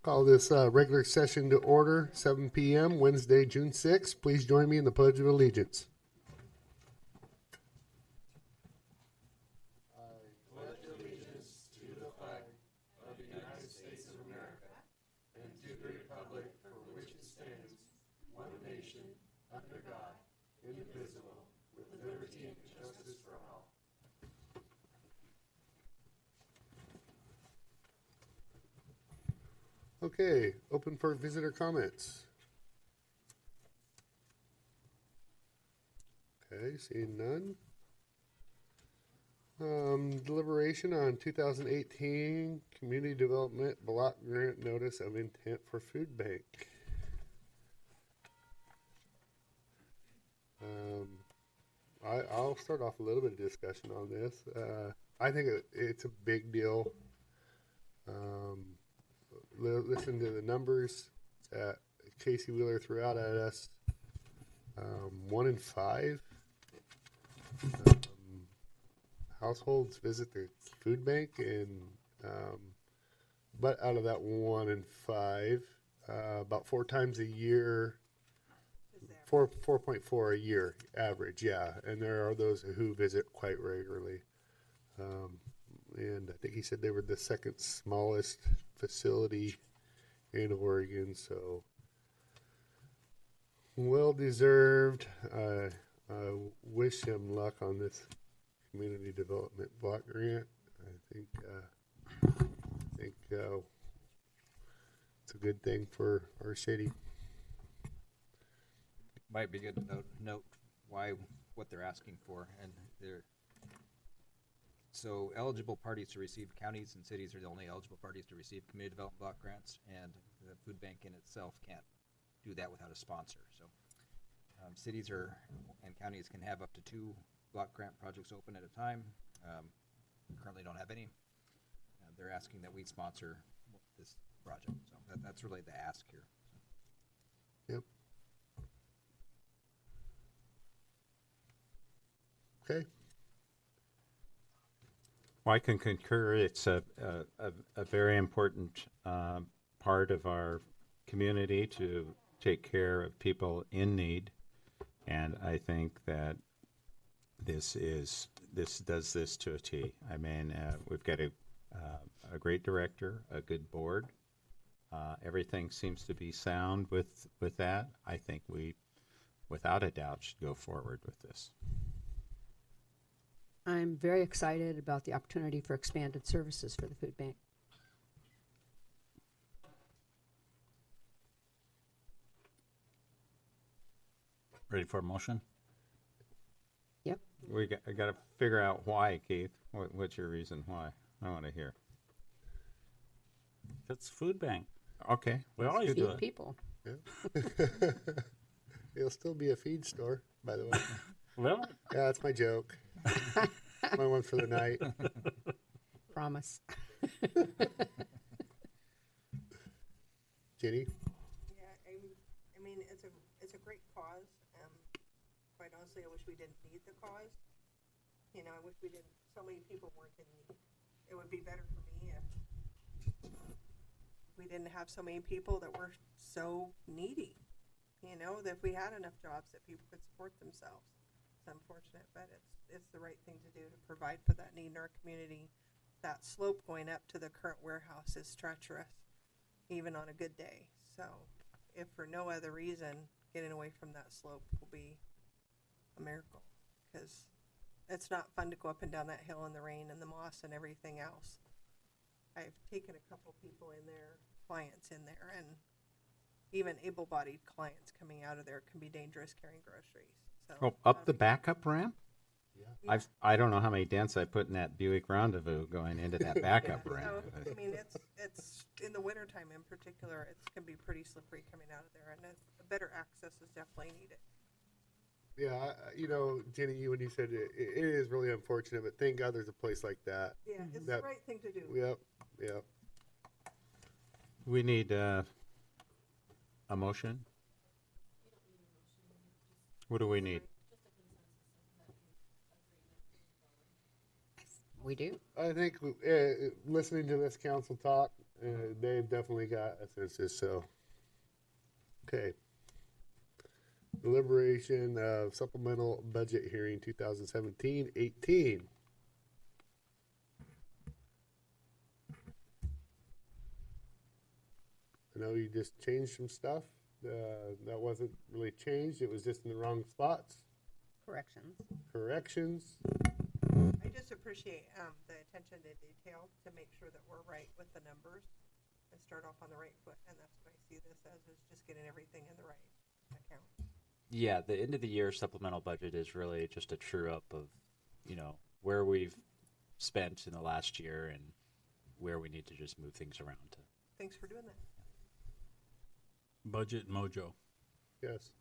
Call this regular session to order, 7 p.m., Wednesday, June 6th. Please join me in the Pledge of Allegiance. Okay, open for visitor comments. Okay, seeing none. Deliberation on 2018 Community Development Block Grant Notice of Intent for Food Bank. I'll start off a little bit of discussion on this. I think it's a big deal. Um, listen to the numbers that Casey Wheeler threw out at us. 1 in 5 households visit the food bank, and but out of that 1 in 5, about 4 times a year, 4.4 a year average, yeah. And there are those who visit quite regularly. And I think he said they were the second smallest facility in Oregon, so well deserved. I wish him luck on this community development block grant. I think it's a good thing for our city. Might be good to note what they're asking for, and so eligible parties to receive, counties and cities are the only eligible parties to receive community development block grants, and the food bank in itself can't do that without a sponsor. So cities and counties can have up to 2 block grant projects open at a time. We currently don't have any. They're asking that we sponsor this project, so that's really the ask here. Yep. Okay. Well, I can concur. It's a very important part of our community to take care of people in need, and I think that this does this to a T. I mean, we've got a great director, a good board. Everything seems to be sound with that. I think we, without a doubt, should go forward with this. I'm very excited about the opportunity for expanded services for the food bank. Ready for a motion? Yep. I got to figure out why, Keith. What's your reason why? I want to hear. It's food bank. Okay. We always Feed do it. people. Yeah. It'll still be a feed store, by the way. Well, Yeah, that's my joke. My one for the night. Promise. Jenny? Yeah, I mean, it's a great cause. Quite honestly, I wish we didn't need the cause. You know, I wish so many people weren't in need. It would be better for me if we didn't have so many people that were so needy. You know, that if we had enough jobs that people could support themselves. It's unfortunate, but it's the right thing to do to provide for that need in our community. That slope going up to the current warehouse is treacherous, even on a good day. So if for no other reason, getting away from that slope will be a miracle, because it's not fun to go up and down that hill in the rain and the moss and everything else. I've taken a couple people in there, clients in there, and even able-bodied clients coming out of there can be dangerous carrying groceries. So Oh, up the backup ramp? Yeah. I don't know how many dents I put in that Buick Rendezvous going into that backup ramp. So, I mean, it's in the wintertime in particular, it can be pretty slippery coming out of there, and a better access is definitely needed. Yeah, you know, Jenny, when you said it is really unfortunate, but thank God there's a place like that. Yeah, it's That- the right thing to do. Yep. We need a motion. What do we need? We do. I think listening to this council talk, they've definitely got a census, so. Okay. Deliberation of supplemental budget hearing 2017-18. I know you just changed some stuff. That wasn't really changed. It was just in the wrong spots. Corrections. Corrections. I just appreciate the attention to detail to make sure that we're right with the numbers and start off on the right foot. And that's what I see this as, is just getting everything in the right account. Yeah, the end of the year supplemental budget is really just a true up of, where we've spent in the last year and where we need to just move things around to. Thanks for doing that. Budget mojo. Yes.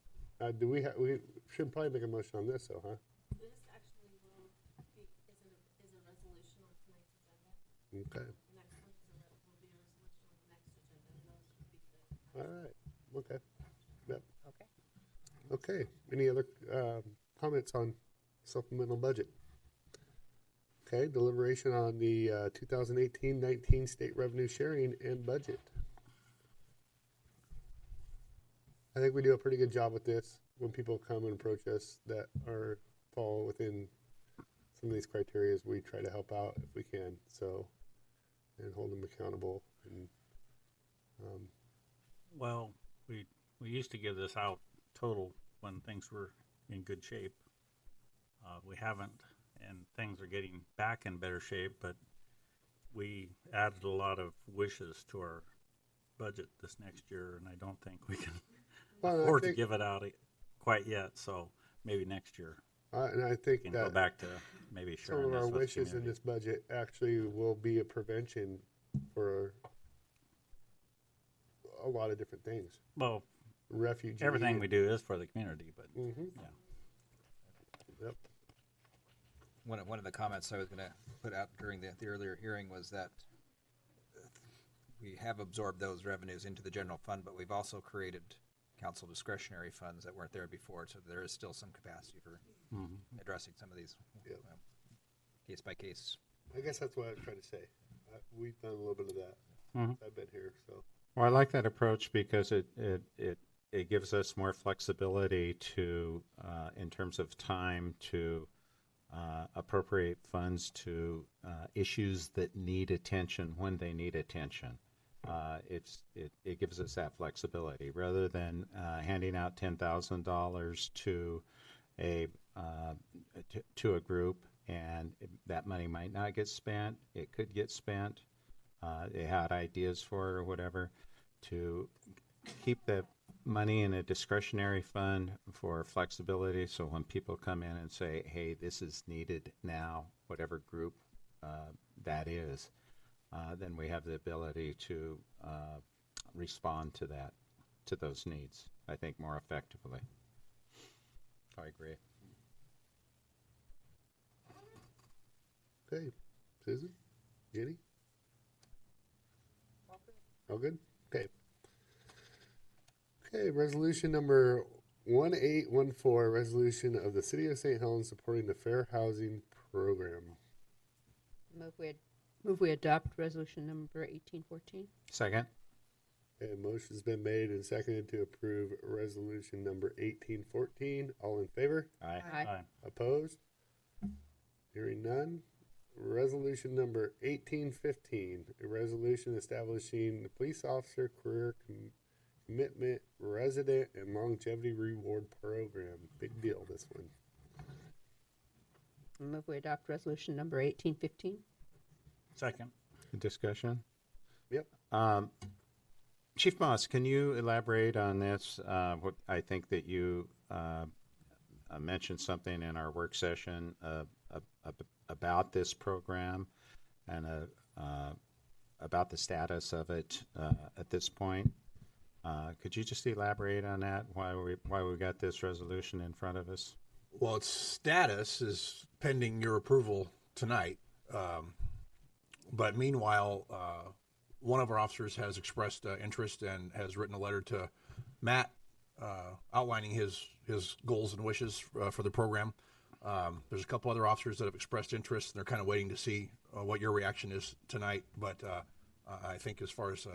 We should probably make a motion on this, though, huh? This actually will be, is a resolution on tonight's agenda. Okay. The next one will be a resolution on the next agenda, and those would be the. All right. Okay. Yep. Okay. Okay. Any other comments on supplemental budget? Okay. Deliberation on the 2018-19 state revenue sharing and budget. I think we do a pretty good job with this when people come and approach us that fall within some of these criteria. We try to help out if we can, so, and hold them accountable. And Well, we used to give this out total when things were in good shape. We haven't, and things are getting back in better shape, but we added a lot of wishes to our budget this next year, and I don't think we can well, I afford to think- give it out quite yet, so maybe next year and I we think can go that back to maybe some sharing of this our with the wishes in community. this budget actually will be a prevention for a lot of different things. Well, Refugee. everything we do is for the community, but Mm-hmm. yeah. Yep. One of the comments I was going to put out during the earlier hearing was that we have absorbed those revenues into the general fund, but we've also created council discretionary funds that weren't there before, so there is still some capacity for addressing some of these Yep. case by case. I guess that's what I was trying to say. We've done a little bit of that. Mhm. I've been here, so. Well, I like that approach because it gives us more flexibility to, in terms of time, to appropriate funds to issues that need attention when they need attention. It gives us that flexibility rather than handing out $10,000 to a group, and that money might not get spent. It could get spent. They had ideas for it or whatever. To keep the money in a discretionary fund for flexibility, so when people come in and say, "Hey, this is needed now," whatever group that is. Then we have the ability to respond to that, to those needs, I think, more effectively. I agree. Okay. Susan? Jenny? All good? Okay. Okay, resolution number 1814, resolution of the City of St. Helens supporting the Fair Housing Program. Move we adopt resolution number 1814. Second? And motion's been made and seconded to approve resolution number 1814. All in favor? Aye. Aye. Opposed? Hearing none. Resolution number 1815, a resolution establishing the police officer career commitment resident and longevity reward program. Big deal, this one. Move we adopt resolution number 1815. Second. Discussion? Yep. Chief Moss, can you elaborate on this? What I think that you mentioned something in our work session about this program and about the status of it at this point. Could you just elaborate on that? Why we got this resolution in front of us? Well, its status is pending your approval tonight. But meanwhile, one of our officers has expressed interest and has written a letter to Matt outlining his goals and wishes for the program. There's a couple other officers that have expressed interest, and they're kind of waiting to see what your reaction is tonight. But I think as far as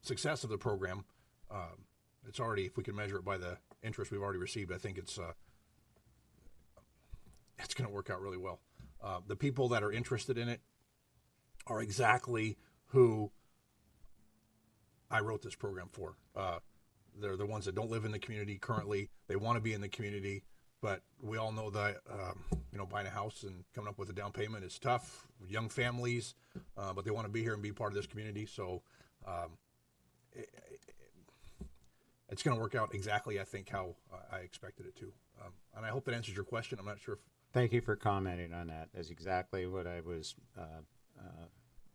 success of the program, it's already, if we can measure it by the interest we've already received, I think it's going to work out really well. The people that are interested in it are exactly who I wrote this program for. They're the ones that don't live in the community currently. They want to be in the community, but we all know that buying a house and coming up with a down payment is tough. Young families, but they want to be here and be part of this community. So it's going to work out exactly, I think, how I expected it to. And I hope that answers your question. I'm not sure if. Thank you for commenting on that. That's exactly what I was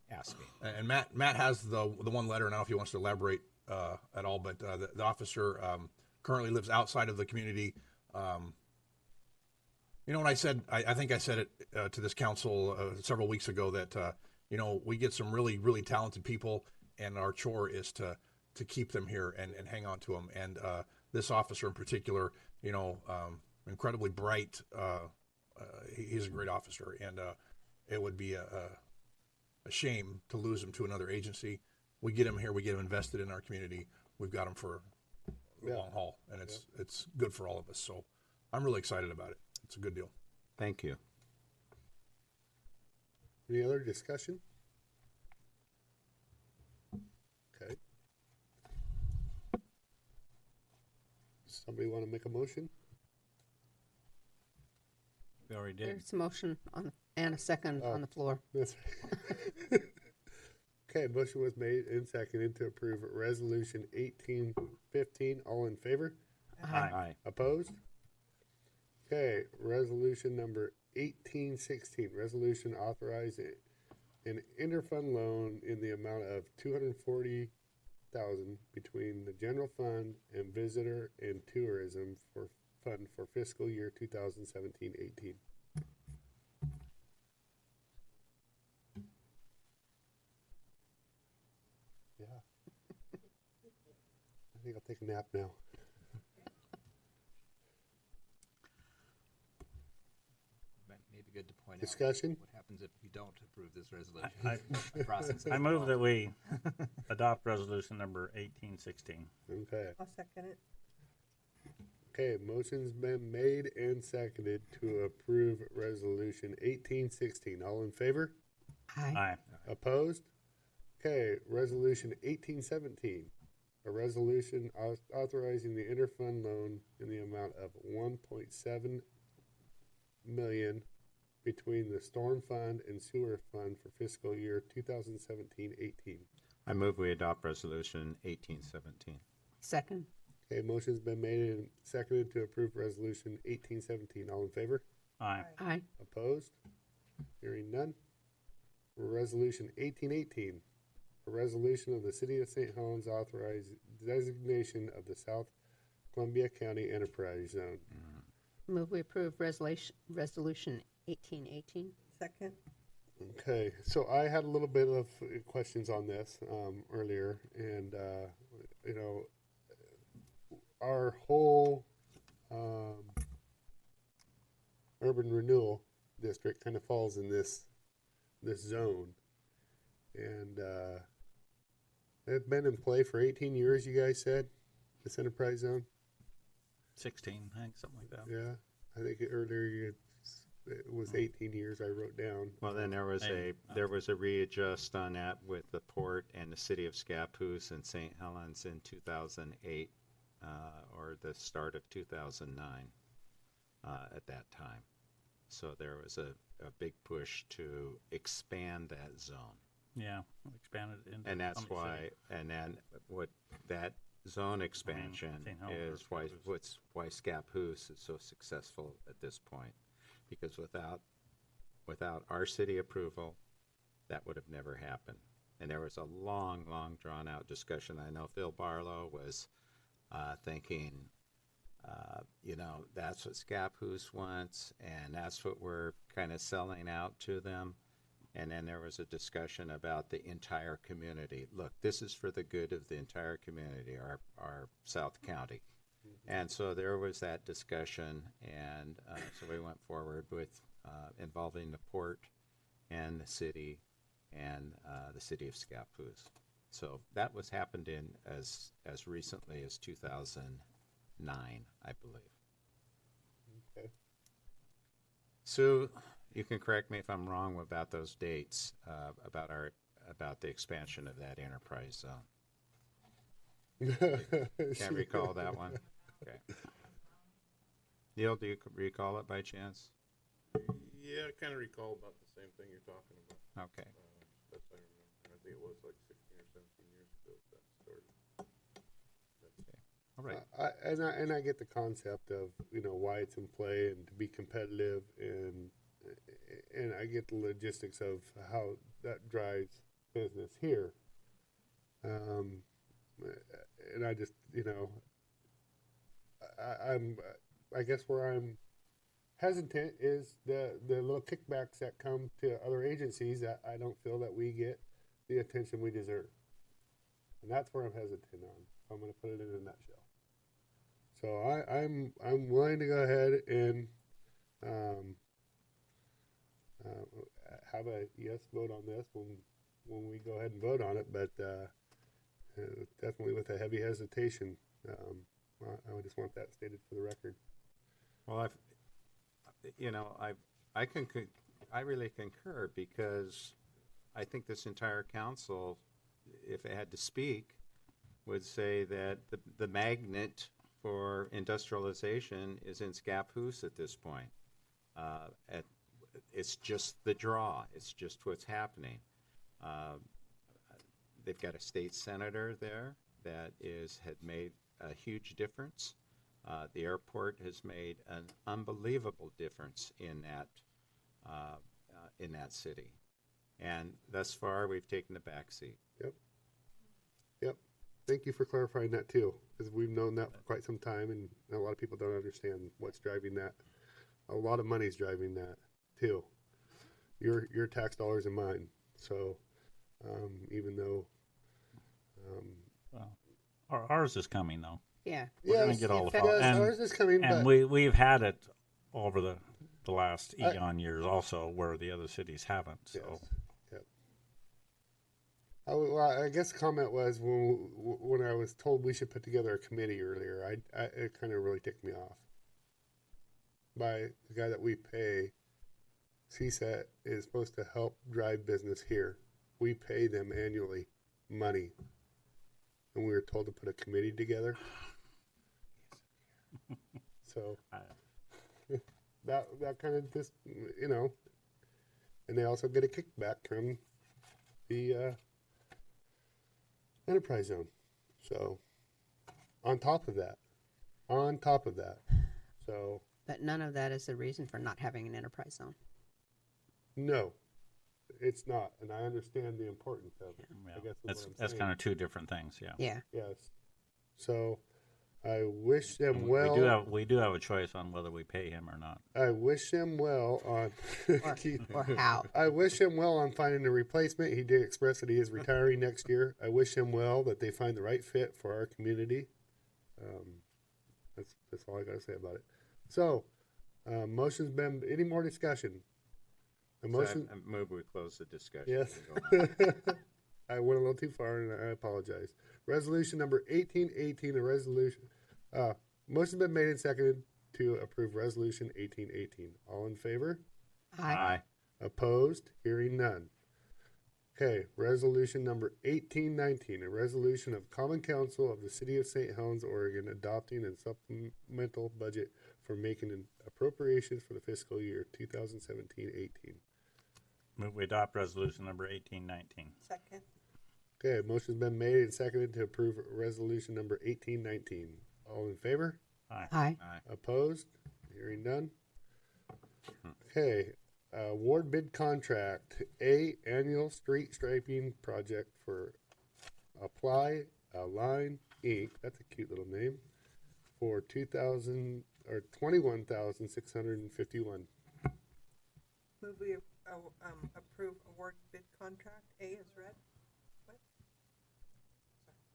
asking. And Matt has the one letter. I don't know if he wants to elaborate at all, but the officer currently lives outside of the community. When I said, I think I said it to this council several weeks ago that we get some really, really talented people, and our chore is to keep them here and hang on to them. And this officer in particular, incredibly bright. He's a great officer, and it would be a shame to lose him to another agency. We get him here, we get him invested in our community. We've got him for the long haul, and it's good for all of us. So I'm really excited about it. It's a good deal. Thank you. Any other discussion? Okay. Somebody want to make a motion? We already did. There's a motion and a second on the floor. That's right. Okay, motion was made and seconded to approve resolution 1815. All in favor? Aye. Opposed? Okay, resolution number 1816, resolution authorizing an interfund loan in the amount of $240,000 between the general fund and visitor and tourism fund for fiscal year 2017-18. Yeah. I think I'll take a nap now. Maybe good to point Discussion? out what happens if you don't approve this resolution. Process I move that we adopt resolution number 1816. Okay. I'll second it. Okay, motion's been made and seconded to approve resolution 1816. All in favor? Aye. Opposed? Okay, resolution 1817. A resolution authorizing the interfund loan in the amount of $1.7 million between the storm fund and sewer fund for fiscal year 2017-18. I move we adopt resolution 1817. Second. Okay, motion's been made and seconded to approve resolution 1817. All in favor? Aye. Aye. Opposed? Hearing none. Resolution 1818. A resolution of the City of St. Helens authorizing designation of the South Columbia County Enterprise Zone. Move we approve resolution 1818. Second. Okay, so I had a little bit of questions on this earlier, and our whole urban renewal district kind of falls in this zone, and it's been in play for 18 years. You guys said this enterprise zone. 16, I think, something like that. Yeah, I think earlier it was 18 years. I wrote down. Well, then there was a readjust on that with the port and the city of Scappoose and St. Helens in 2008 or the start of 2009 at that time. So there was a big push to expand that zone. Yeah, expanded it into. And that's Summit why, City. and then what that zone expansion St. Helens is or why Scappoose is so successful at this point. Because without our city approval, that would have never happened. And there was a long, long drawn out discussion. I know Phil Barlow was thinking, that's what Scappoose wants, and that's what we're kind of selling out to them. And then there was a discussion about the entire community. Look, this is for the good of the entire community, our South County. And so there was that discussion, and so we went forward with involving the port and the city and the city of Scappoose. So that was happened in as recently as 2009, I believe. Okay. Sue, you can correct me if I'm wrong about those dates, about the expansion of that enterprise zone. Can't recall that one. Okay. Neil, do you recall it by chance? Yeah, I kind of recall about the same thing you're talking about. Okay. Best I remember. I think it was like 16 or 17 years ago that started. All right. And I get the concept of why it's in play and to be competitive, and I get the logistics of how that drives business here. And I just I guess where I'm hesitant is the little kickbacks that come to other agencies that I don't feel that we get the attention we deserve, and that's where I'm hesitant on. I'm going to put it in a nutshell. So I'm willing to go ahead and have a yes vote on this when we go ahead and vote on it, but definitely with a heavy hesitation. I just want that stated for the record. Well, I really concur, because I think this entire council, if it had to speak, would say that the magnet for industrialization is in Scappoose at this point. It's just the draw. It's just what's happening. They've got a state senator there that had made a huge difference. The airport has made an unbelievable difference in that city, and thus far we've taken the back seat. Yep. Thank you for clarifying that too, because we've known that for quite some time, and a lot of people don't understand what's driving that. A lot of money's driving that too. Your tax dollars and mine. So even though Ours is coming though. Yeah. We're gonna get all the yes, ours is coming, and but we've had it over the last eon years also, where the other cities haven't. So yes. Yep. I guess the comment was when I was told we should put together a committee earlier. It kind of really ticked me off. By the guy that we pay, CSET is supposed to help drive business here. We pay them annually money, and we were told to put a committee together. So that kind of just and they also get a kickback from the enterprise zone. So on top of that, so But none of that is the reason for not having an enterprise zone. no, it's not, and I understand the importance of it. yeah, I guess that's kind of two different things. Yeah. Yeah. yes. So I wish them well. We do have a choice on whether we pay him or not. I wish him well on Or how. I wish him well on finding a replacement. He did express that he is retiring next year. I wish him well that they find the right fit for our community. That's all I got to say about it. So, motion's been. Any more discussion? A motion. So I move we close the discussion. Yes. I went a little too far, and I apologize. Resolution number 1818. A resolution. Motion's been made and seconded to approve resolution 1818. All in favor? Aye. Opposed? Hearing none. Okay, resolution number 1819, a resolution of Common Council of the City of St. Helens, Oregon, adopting a supplemental budget for making an appropriations for the fiscal year 2017-18. Move we adopt resolution number 1819. Second. Okay, motion's been made and seconded to approve resolution number 1819. All in favor? Aye. Aye. Opposed? Hearing none. Okay, award bid contract, annual street striping project for Apply Align Inc. That's a cute little name. For $21,651. Move we approve award bid contract. A is read. What?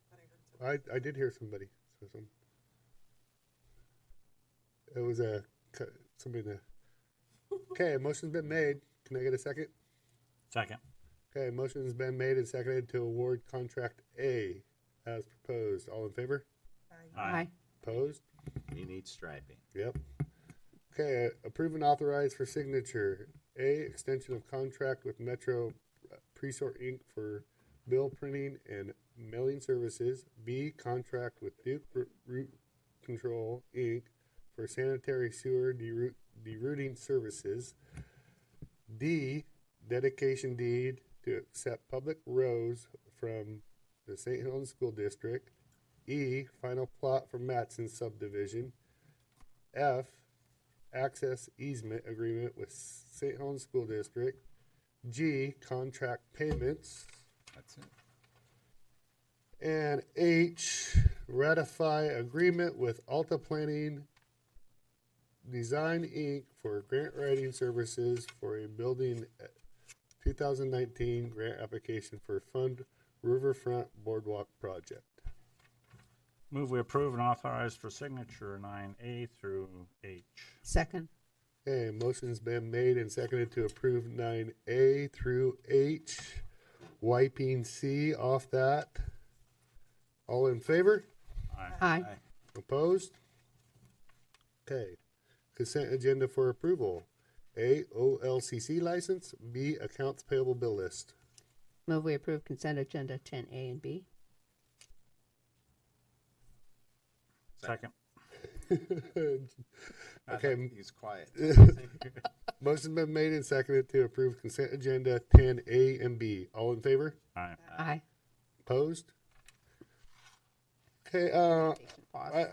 Sorry, I thought I heard something. I did hear somebody. So it was somebody that. Okay, a motion's been made. Can I get a second? Second. Okay, motion's been made and seconded to award contract A as proposed. All in favor? Aye. Opposed? We need striping. Yep. Okay, approve and authorize for signature. A, extension of contract with Metro Presort Inc. for bill printing and mailing services. B, contract with Duke Route Control Inc. for sanitary sewer derouting services. D, dedication deed to accept public roads from the St. Helens School District. E, final plot for Matson subdivision. F, access easement agreement with St. Helens School District. G, contract payments. That's it. And H, ratify agreement with Alta Planning Design Inc. for grant writing services for a building 2019 grant application for Fund Riverfront Boardwalk Project. Move we approve and authorize for signature 9A through H. Second. Okay, motion's been made and seconded to approve 9A through H. Wiping C off that. All in favor? Aye. Opposed? Okay. Consent agenda for approval. A, OLCC license. B, accounts payable bill list. Move we approve consent agenda 10A and B. Second. Okay. He's quiet. Motion's been made and seconded to approve consent agenda 10A and B. All in favor? Aye. Aye. Opposed? Okay, Pause.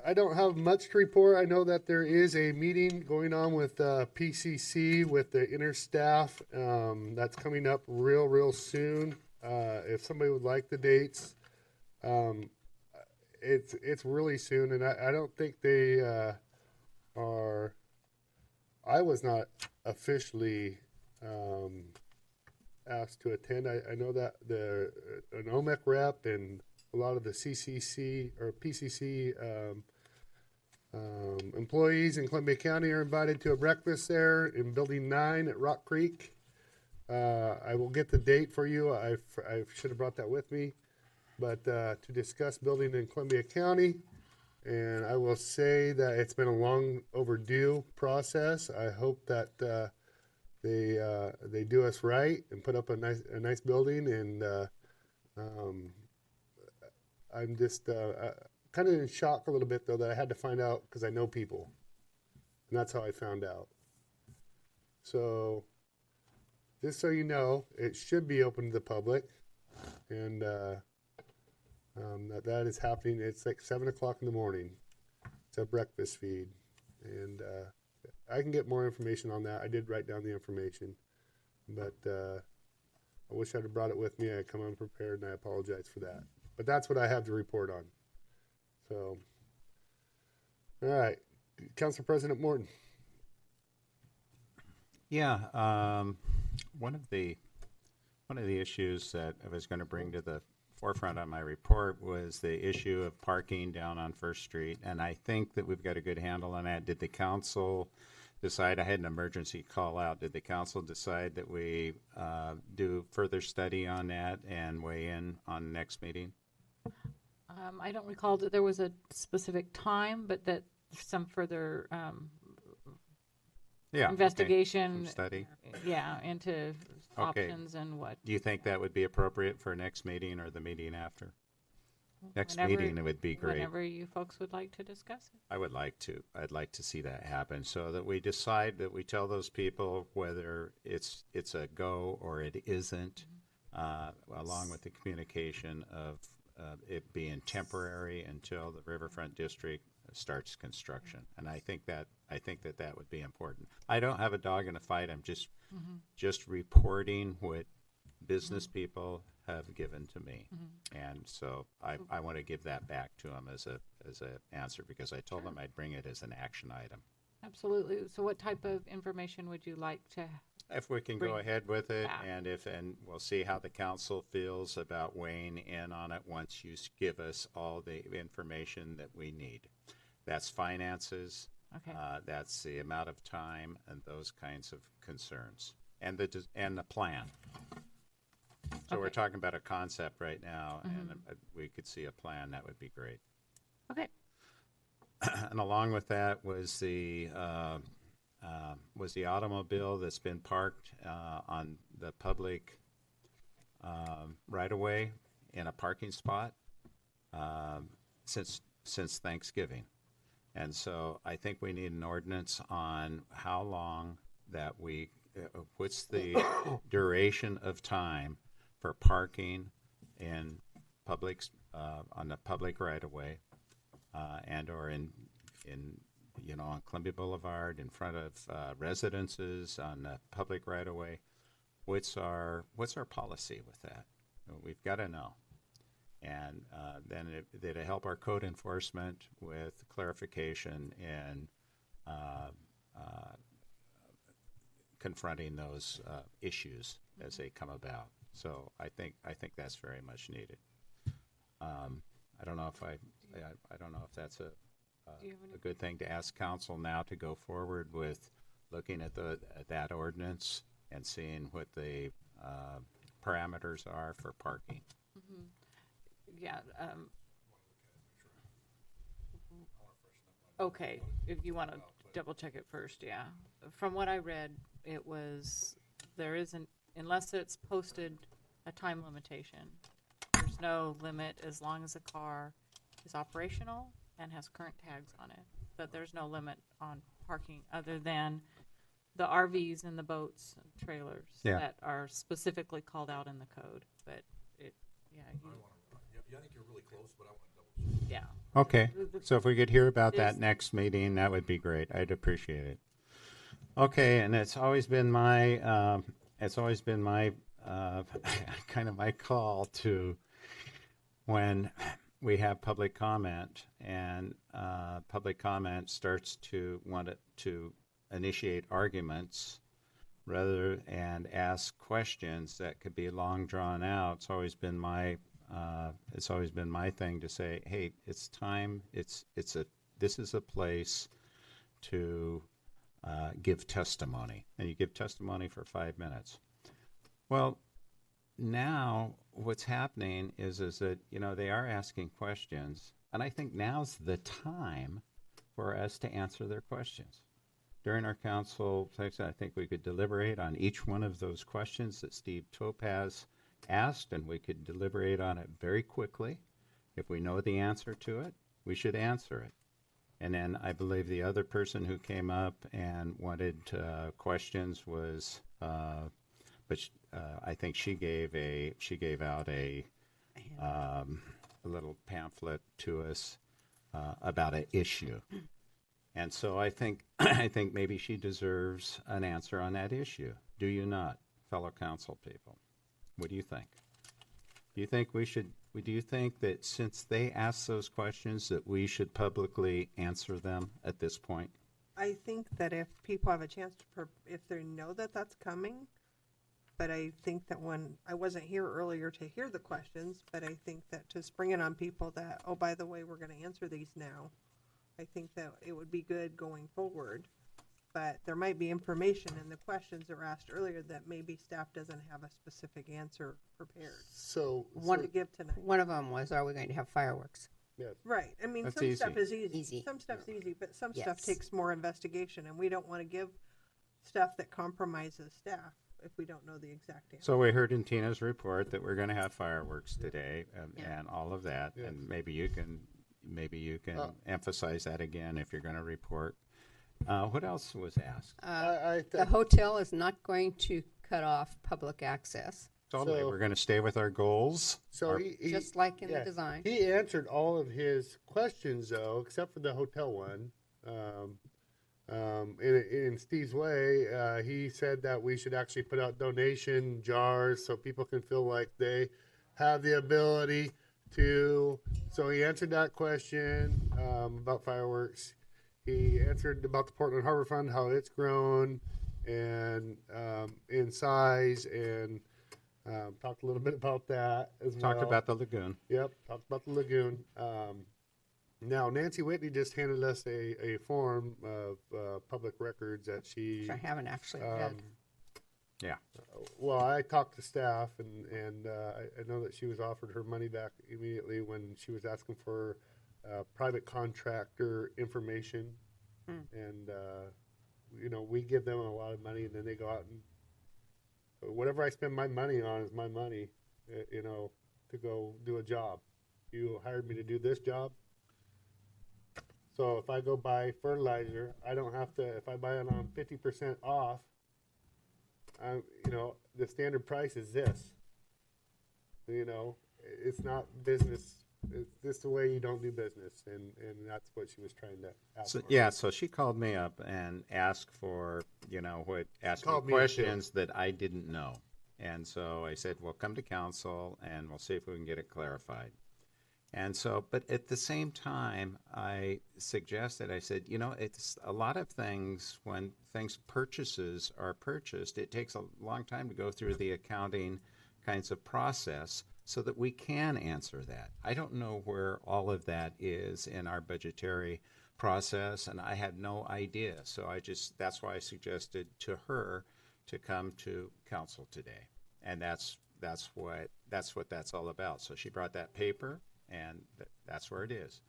I don't have much to report. I know that there is a meeting going on with PCC with the interstaff. That's coming up real soon. If somebody would like the dates, it's really soon, and I don't think they are. I was not officially asked to attend. I know that an OMEC rep and a lot of the CCC or PCC employees in Columbia County are invited to a breakfast there in Building 9 at Rock Creek. I will get the date for you. I should have brought that with me. But to discuss building in Columbia County. And I will say that it's been a long overdue process. I hope that they do us right and put up a nice building. And I'm just kind of in shock a little bit, though, that I had to find out because I know people. And that's how I found out. So just so you know, it should be open to the public. And that is happening. It's like 7 o'clock in the morning. It's a breakfast feed. And I can get more information on that. I did write down the information. But I wish I'd have brought it with me. I come unprepared, and I apologize for that. But that's what I have to report on. So, all right. Council President Morton. Yeah, one of the issues that I was going to bring to the forefront on my report was the issue of parking down on First Street, and I think that we've got a good handle on that. Did the council decide? I had an emergency call out. Did the council decide that we do further study on that and weigh in on the next meeting? I don't recall that there was a specific time, but that some further investigation, Some study. Yeah, into Okay. options and what. Do you think that would be appropriate for next meeting or the meeting after? Next Whenever- meeting, it would be great. Whenever you folks would like to discuss it. I would like to. I'd like to see that happen so that we decide, that we tell those people whether it's a go or it isn't, along with the communication of it being temporary until the Riverfront District starts construction. And I think that would be important. I don't have a dog in the fight. I'm just reporting what business people have given to me. And so I want to give that back to them as a answer, because I told them I'd bring it as an action item. Absolutely. So what type of information would you like to? If we can go Bring ahead with it, back. and we'll see how the council feels about weighing in on it once you give us all the information that we need. That's finances, Okay. that's the amount of time, and those kinds of concerns, and the plan. So we're Okay. talking about a concept right now, and we could see a plan. That would be great. Okay. And along with that was the automobile that's been parked on the public right of way in a parking spot since Thanksgiving. And so I think we need an ordinance on how long that what's the duration of time for parking in public, on the public right of way, and or in on Columbia Boulevard, in front of residences on the public right of way. What's our policy with that? We've got to know. And then it'll help our code enforcement with clarification and confronting those issues as they come about. So I think that's very much needed. I don't know if that's a good thing to ask council now to go forward with looking at that ordinance and seeing what the parameters are for parking. Yeah. Okay, if you want to double check it first, yeah. From what I read, there isn't, unless it's posted a time limitation, there's no limit as long as the car is operational and has current tags on it. But there's no limit on parking other than the RVs and the boats and trailers that are specifically called out in the code. But I think you're really close, but I want to double check. yeah. Okay, so if we could hear about that next meeting, that would be great. I'd appreciate it. Okay, and it's always been my kind of my call to, when we have public comment and public comment starts to want to initiate arguments and ask questions that could be long drawn out. It's always been my thing to say, hey, it's time. This is a place to give testimony, and you give testimony for 5 minutes. Well, now what's happening is that they are asking questions, and I think now's the time for us to answer their questions. During our council session, I think we could deliberate on each one of those questions that Steve Topaz asked, and we could deliberate on it very quickly. If we know the answer to it, we should answer it. And then I believe the other person who came up and wanted questions was, I think she gave out a little pamphlet to us about an issue. And so I think maybe she deserves an answer on that issue. Do you not, fellow council people? What do you think? Do you think that since they asked those questions that we should publicly answer them at this point? I think that if people have a chance if they know that that's coming, but I think that when I wasn't here earlier to hear the questions, but I think that to spring it on people that, oh, by the way, we're going to answer these now, I think that it would be good going forward. But there might be information in the questions that were asked earlier that maybe staff doesn't have a specific answer prepared So to give tonight. One of them was, are we going to have fireworks? Right. I mean, That's some stuff easy. is easy. Easy. Some stuff's easy, but some stuff Yes. takes more investigation, and we don't want to give stuff that compromises staff if we don't know the exact answer. So we heard in Tina's report that we're going to have fireworks today, Yeah. and all of that. Yes. And maybe you can emphasize that again if you're going to report. What else was asked? The hotel is not going to cut off public access, Totally. So- We're going to stay with our goals. So Our- he just like in yeah, the design. He answered all of his questions though, except for the hotel one. In Steve's way, he said that we should actually put out donation jars so people can feel like they have the ability to. So he answered that question about fireworks. He answered about the Portland Harbor Fund, how it's grown and in size, and talked a little bit about that as well. Talked about the lagoon. Yep, talked about the lagoon. Now, Nancy Whitney just handed us a form of public records that she Which I haven't actually read. Yeah. Well, I talked to staff, and I know that she was offered her money back immediately when she was asking for private contractor information, and you know, we give them a lot of money, and then they go out and whatever I spend my money on is my money, you know, to go do a job. You hired me to do this job, so if I go buy fertilizer, I don't have to. If I buy it on 50% off, you know, the standard price is this. You know, it's not business. It's just the way you don't do business, and that's what she was trying to ask So, for. yeah, so she called me up and asked for, you know, asked me called me up, too. questions that I didn't know. And so I said, well, come to council and we'll see if we can get it clarified. And so, but at the same time, I suggested, I said, you know, it's a lot of things, when purchases are purchased, it takes a long time to go through the accounting kinds of process so that we can answer that. I don't know where all of that is in our budgetary process, and I had no idea. So that's why I suggested to her to come to council today. And that's what that's all about. So she brought that paper, and that's where it is.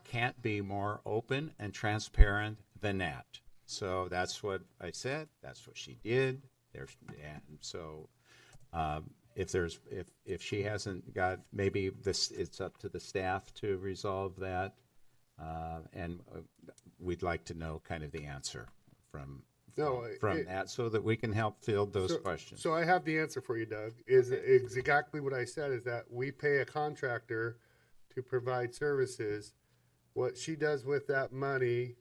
Can't be more open and transparent than that. So that's what I said. That's what she did. And so if she hasn't got, maybe it's up to the staff to resolve that, and we'd like to know kind of the answer from that, so that we can help field those questions. So I have the answer for you, Doug. Is exactly what I said. Is that we pay a contractor to provide services. What she does with that money,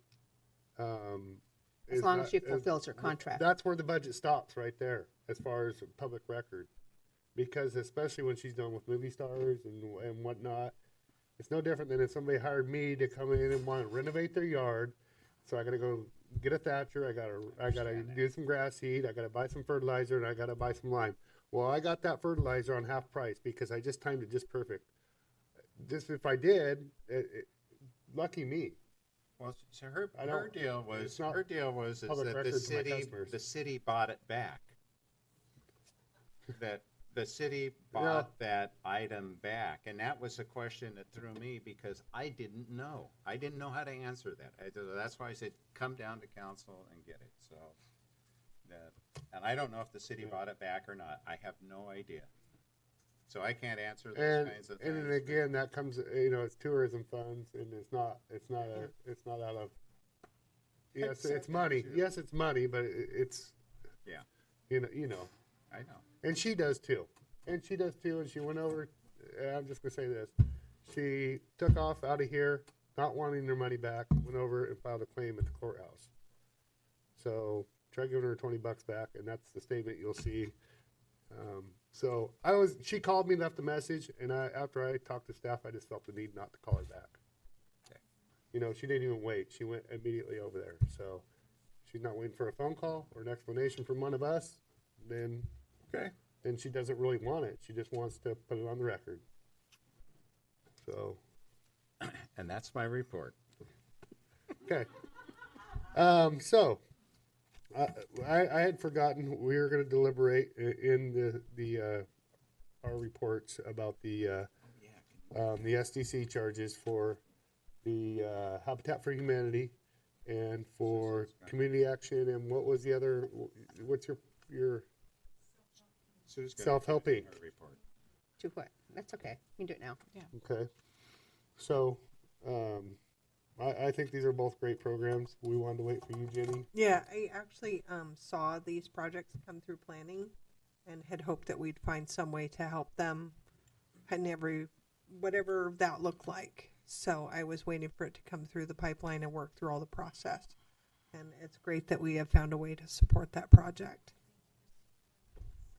As long as she fulfills her contract. That's where the budget stops, right there, as far as public record. Because especially when she's done with movie stars and whatnot, it's no different than if somebody hired me to come in and want to renovate their yard. So I got to go get a thatcher. I gotta do some grass seed. I got to buy some fertilizer, and I got to buy some lime. Well, I got that fertilizer on half price because I just timed it just perfect. Just if I did, lucky me. Well, so her deal was it's not is public that record to my customers. the city bought it back. That the city bought that item back, and that was a question that threw me because I didn't know. I didn't know how to answer that. That's why I said come down to council and get it. So, and I don't know if the city bought it back or not. I have no idea. So I can't answer those kinds of things. And then again, that comes, you know, it's tourism funds, and it's not out of. Yes, it's money. Yes, it's money, but it's. Yeah. You know. I know. And she does too. And she went over, I'm just going to say this. She took off out of here, not wanting her money back, went over and filed a claim at the courthouse. So try giving her $20 back, and that's the statement you'll see. She called me, left a message, and after I talked to staff, I just felt the need not to call her back. Okay. You know, she didn't even wait. She went immediately over there. So she's not waiting for a phone call or an explanation from one of us. Then she doesn't really want it. She just wants to put it on the record. So. And that's my report. Okay. I had forgotten we were going to deliberate in our reports about the SDC charges for the Habitat for Humanity and for community action, and what was the other? What's your Sue's gonna Self-Help do Inc. her report. To what? That's okay. You can do it now. Okay. So, I think these are both great programs. We wanted to wait for you, Jenny. Yeah, I actually saw these projects come through planning and had hoped that we'd find some way to help them and whatever that looked like. So I was waiting for it to come through the pipeline and work through all the process. And it's great that we have found a way to support that project.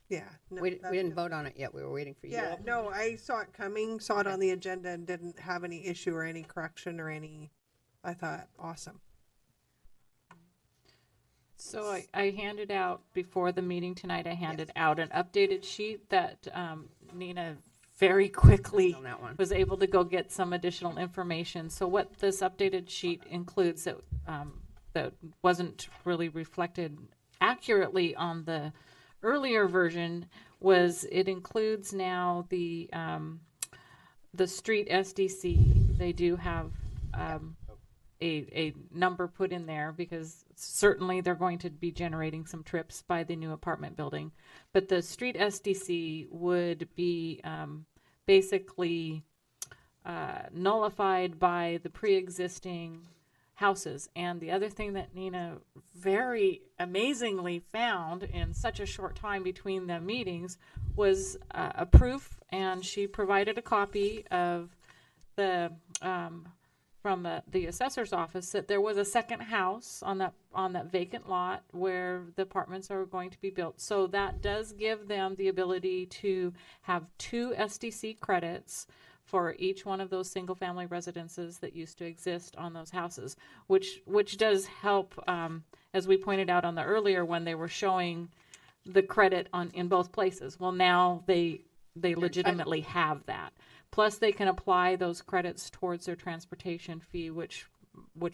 Yeah. No, We that's didn't good. vote on it yet. We were waiting for you. Yeah, no, I saw it coming, saw it on the agenda and didn't have any issue or any correction or I thought, awesome. So I handed out, before the meeting tonight, I handed out an updated sheet that Nina very quickly On that one. was able to go get some additional information. So what this updated sheet includes that wasn't really reflected accurately on the earlier version was it includes now the street SDC. They do have a number put in there because certainly they're going to be generating some trips by the new apartment building. But the street SDC would be basically nullified by the pre-existing houses. And the other thing that Nina very amazingly found in such a short time between the meetings was a proof, and she provided a copy of the from the assessor's office that there was a second house on that vacant lot where the apartments are going to be built. So that does give them the ability to have 2 SDC credits for each one of those single family residences that used to exist on those houses, which does help, as we pointed out on the earlier one, they were showing the credit in both places. Well, now they legitimately have that. Plus, they can apply those credits towards their transportation fee, which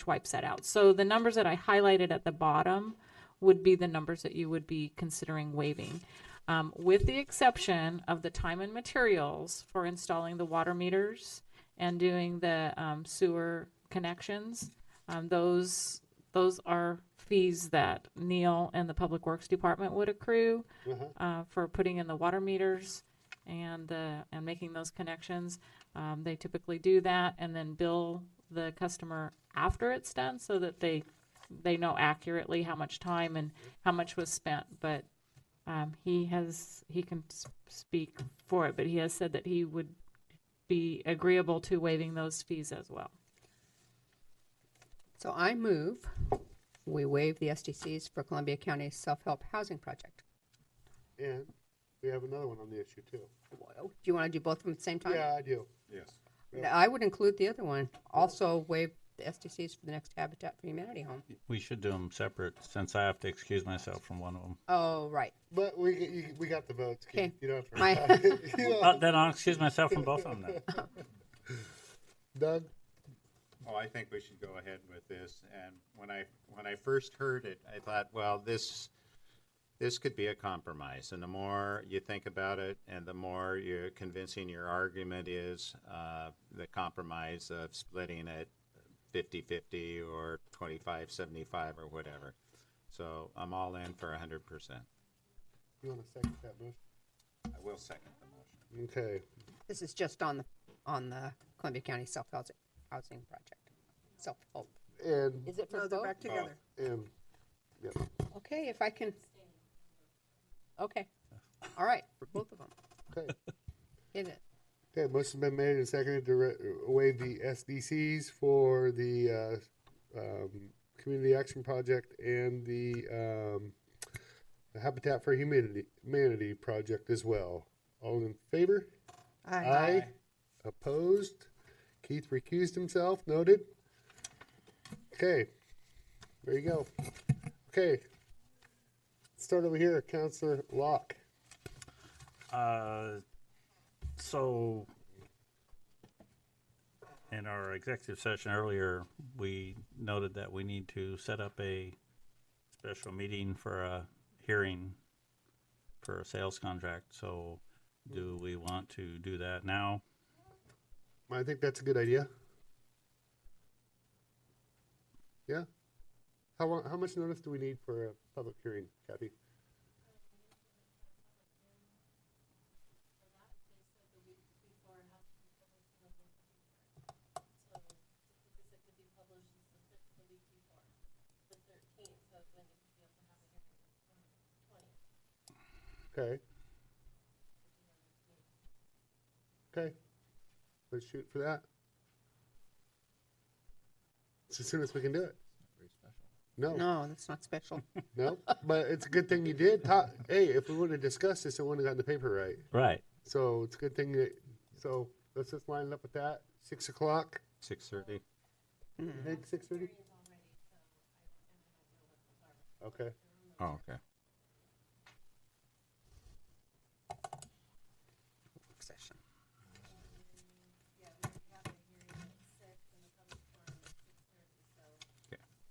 wipes that out. So the numbers that I highlighted at the bottom would be the numbers that you would be considering waiving, with the exception of the time and materials for installing the water meters and doing the sewer connections. Those are fees that Neil and the Public Works Department would accrue for putting in the water meters and making those connections. They typically do that and then bill the customer after it's done so that they know accurately how much time and how much was spent. But he can speak for it, but he has said that he would be agreeable to waiving those fees as well. So I move we waive the SDCs for Columbia County Self-Help Housing Project. And we have another one on the issue too. Do you want to do both of them at the same time? Yeah, I do. Yes. I would include the other one. Also waive the SDCs for the next Habitat for Humanity home. We should do them separate since I have to excuse myself from one of them. Oh, right. But we got the votes. Okay. You don't have to. My- Then I'll excuse myself from both of them then. Doug? Oh, I think we should go ahead with this. And when I first heard it, I thought, well, this could be a compromise. And the more you think about it, and the more you're convincing your argument is the compromise of splitting it 50-50 or 25-75 or whatever. So I'm all in for 100%. You want to second that motion? I will second the motion. Okay. This is just on the Columbia County Self-Housing Project. Self-help. And Is it for No, they're both? back together. and yep. Okay, if I can. Okay. All right, for both of them. Okay. Hit it. Okay, motion's been made and seconded to waive the SDCs for the Community Action Project and the Habitat for Humanity project as well. All in favor? Aye. Opposed? Keith recused himself. Noted. Okay. There you go. Okay. Let's start over here. Councillor Locke. So in our executive session earlier, we noted that we need to set up a special meeting for a hearing for a sales contract. So do we want to do that now? I think that's a good idea. Yeah. How much notice do we need for a public hearing, Kathy? Okay. Okay. Let's shoot for that. It's as soon as we can do it. Very special. No, No, that's not special. no. But it's a good thing you did. Hey, if we would have discussed this, it wouldn't have gotten the paper right. Right. So it's a good thing that. So let's just line it up with that. 6 o'clock. 6:30. You think 6:30? Okay. Oh, okay. Session.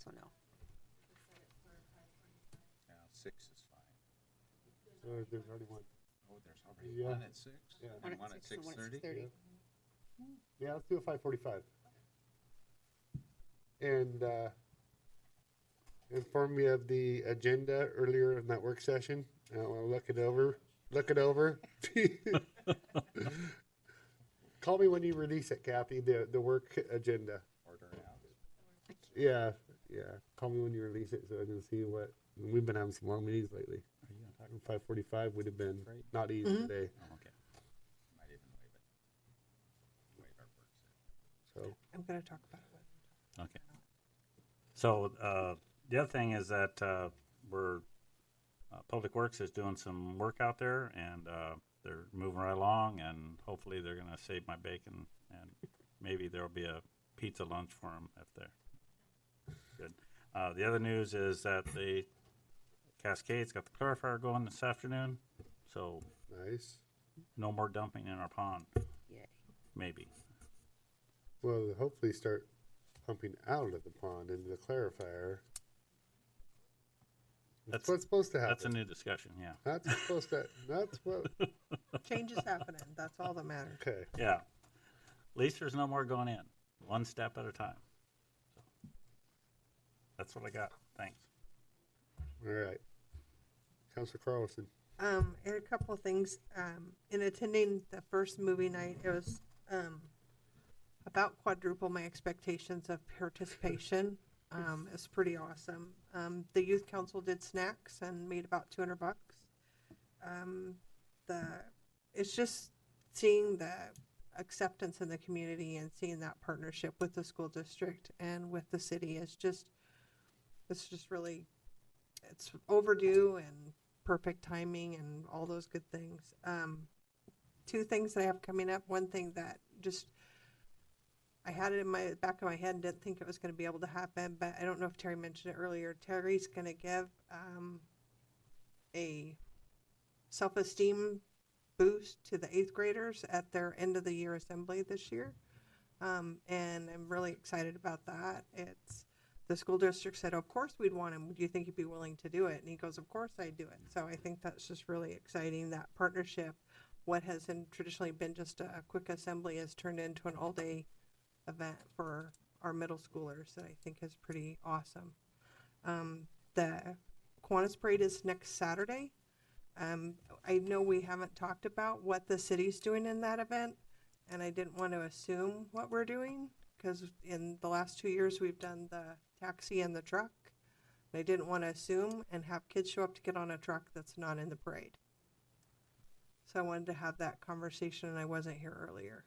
So no. Now 6 is fine. There's already one. Oh, there's already Yeah. one at 6? Yeah. And one at 6 and one at 6:30? 6:30. Yeah, let's do a 5:45. And inform me of the agenda earlier in that work session. I want to look it over. Look it over. Call me when you release it, Kathy. The work agenda. Order it out. Yeah, yeah. Call me when you release it so I can see what. We've been having some long meetings lately. Are you gonna talk? 5:45 would have been Great. not easy today. Oh, okay. Might even waive it. Waive our work session. So I'm gonna talk about it. Okay. So the other thing is that we're Public Works is doing some work out there, and they're moving right along, and hopefully they're going to save my bacon, and maybe there'll be a pizza lunch for them if they're good. The other news is that the Cascades got the clarifier going this afternoon, so nice. no more dumping in our pond, Yay. maybe. Well, they'll hopefully start pumping out of the pond into the clarifier. That's what's supposed to happen. That's a new discussion, yeah. That's supposed to. That's what. Change is happening. That's all that matters. Okay. Yeah. At least there's no more going in, one step at a time. So, that's what I got. Thanks. All right. Councilor Carlson. And a couple of things. In attending the first movie night, it was about quadruple my expectations of participation. It's pretty awesome. The youth council did snacks and made about $200. It's just seeing the acceptance in the community and seeing that partnership with the school district and with the city is just, it's just really, it's overdue and perfect timing and all those good things. Two things that I have coming up. One thing that just, I had it in my back of my head and didn't think it was going to be able to happen, but I don't know if Terry mentioned it earlier. Terry's going to give a self-esteem boost to the 8th graders at their end of the year assembly this year. And I'm really excited about that. It's the school district said, of course we'd want him. Do you think he'd be willing to do it? And he goes, of course I'd do it. So I think that's just really exciting, that partnership. What has traditionally been just a quick assembly has turned into an all-day event for our middle schoolers that I think is pretty awesome. The Kiwanis Parade is next Saturday. I know we haven't talked about what the city's doing in that event, and I didn't want to assume what we're doing because in the last 2 years we've done the taxi and the truck. And I didn't want to assume and have kids show up to get on a truck that's not in the parade. So I wanted to have that conversation, and I wasn't here earlier.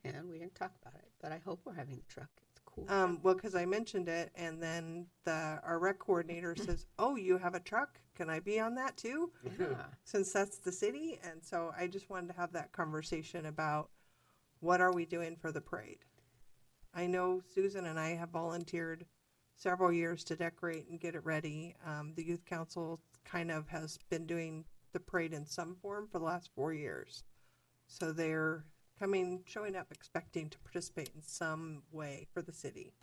And we didn't talk about it, but I hope we're having the truck. It's cool. Well, because I mentioned it, and then our rec coordinator says, "Oh, you have a truck? Can I be on that too?" Yeah. Since that's the city, and so I just wanted to have that conversation about what are we doing for the parade. I know Susan and I have volunteered several years to decorate and get it ready. The youth council kind of has been doing the parade in some form for the last 4 years, so they're showing up expecting to participate in some way for the city.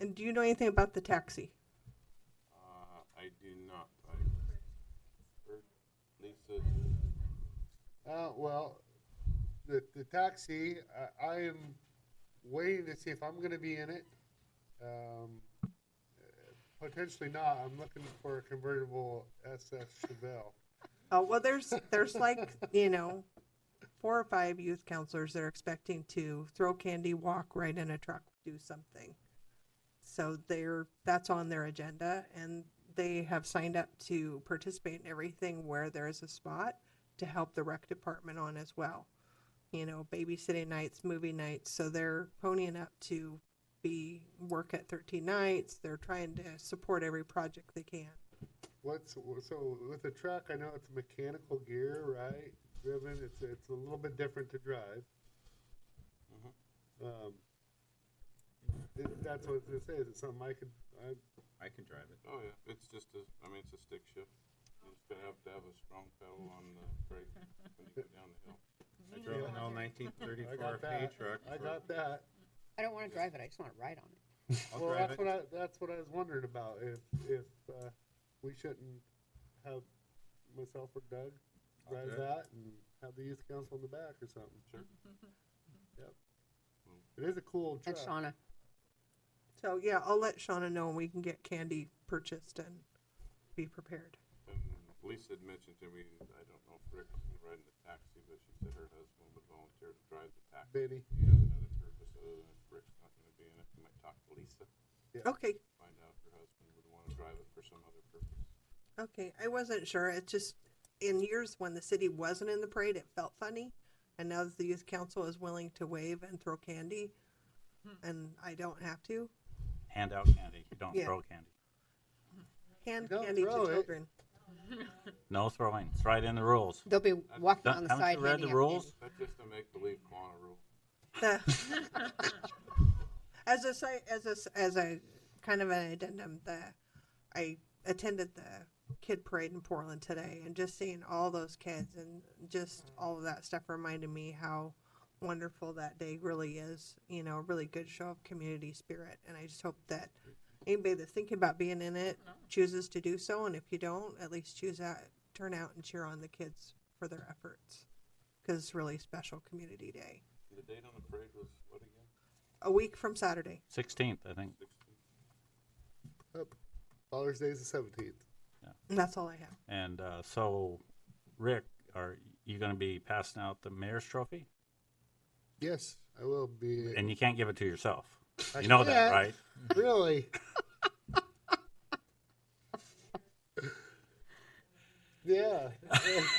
And do you know anything about the taxi? I do not. I heard Lisa. Well, the taxi, I am waiting to see if I'm going to be in it. Potentially not. I'm looking for a convertible SF Chevelle. Oh, well, there's like, 4 or 5 youth counselors that are expecting to throw candy, walk, ride in a truck, do something. So that's on their agenda, and they have signed up to participate in everything where there is a spot to help the rec department on as well. Babysitting nights, movie nights. So they're ponying up to work at 13 nights. They're trying to support every project they can. So with the truck, I know it's mechanical gear, right? Driven. It's a little bit different to drive. That's what it says. It's something I can drive it. Oh yeah, it's just it's a stick shift. You just gotta have to have a strong pedal on the brake when you go down the hill. I drove an old 1934 pay truck. I got that. I don't want to drive it. I just want to ride on it. I'll Well, drive that's it. that's what I was wondering about. If we shouldn't have myself or Doug I'll drive do it. that and have the youth council in the back or something. Sure. Yep. It is a cool And truck. Shauna. So, yeah, I'll let Shauna know and we can get candy purchased and be prepared. And Lisa had mentioned to me, I don't know if Rick can ride in the taxi, but she said her husband would volunteer to drive the taxi. Benny. He has another purpose other than if Rick's not gonna be in it. You might talk to Lisa, Okay, find out if her husband would wanna drive it for some other purpose. okay. I wasn't sure. It just, in years when the city wasn't in the parade, it felt funny. And now that the youth council is willing to wave and throw candy, and I don't have to, Hand out candy. You don't Yeah. throw candy. hand Don't candy to throw it. children. No throwing. It's right in the rules. They'll be walking on the Haven't side you read handing the out rules? candy. That's just a make-believe Quanah rule. As a kind of an addendum, I attended the kid parade in Portland today, and just seeing all those kids and just all of that stuff reminded me how wonderful that day really is. You know, a really good show of community spirit, and I just hope that anybody that's thinking about being in it chooses to do so, and if you don't, at least turn out and cheer on the kids for their efforts, because it's really a special community day. The date on the parade was what again? A week from Saturday. 16th, I think. 16th? Father's Day is the 17th. And that's all I have. And so, Rick, are you going to be passing out the mayor's trophy? Yes, I will be. And you can't give it to yourself. I You know that, can't. right? Really? Yeah.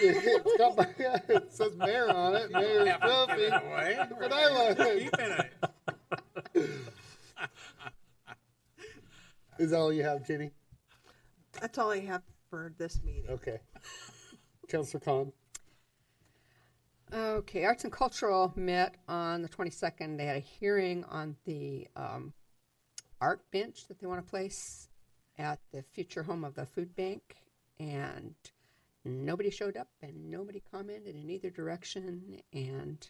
It's got my, it says mayor on it, mayor's trophy. But I love it. Is that all you have, Jenny? That's all I have for this meeting. Okay. Councilor Khan. Okay, Arts and Cultural met on the 22nd. They had a hearing on the art bench that they want to place at the future home of the food bank, and nobody showed up and nobody commented in either direction, and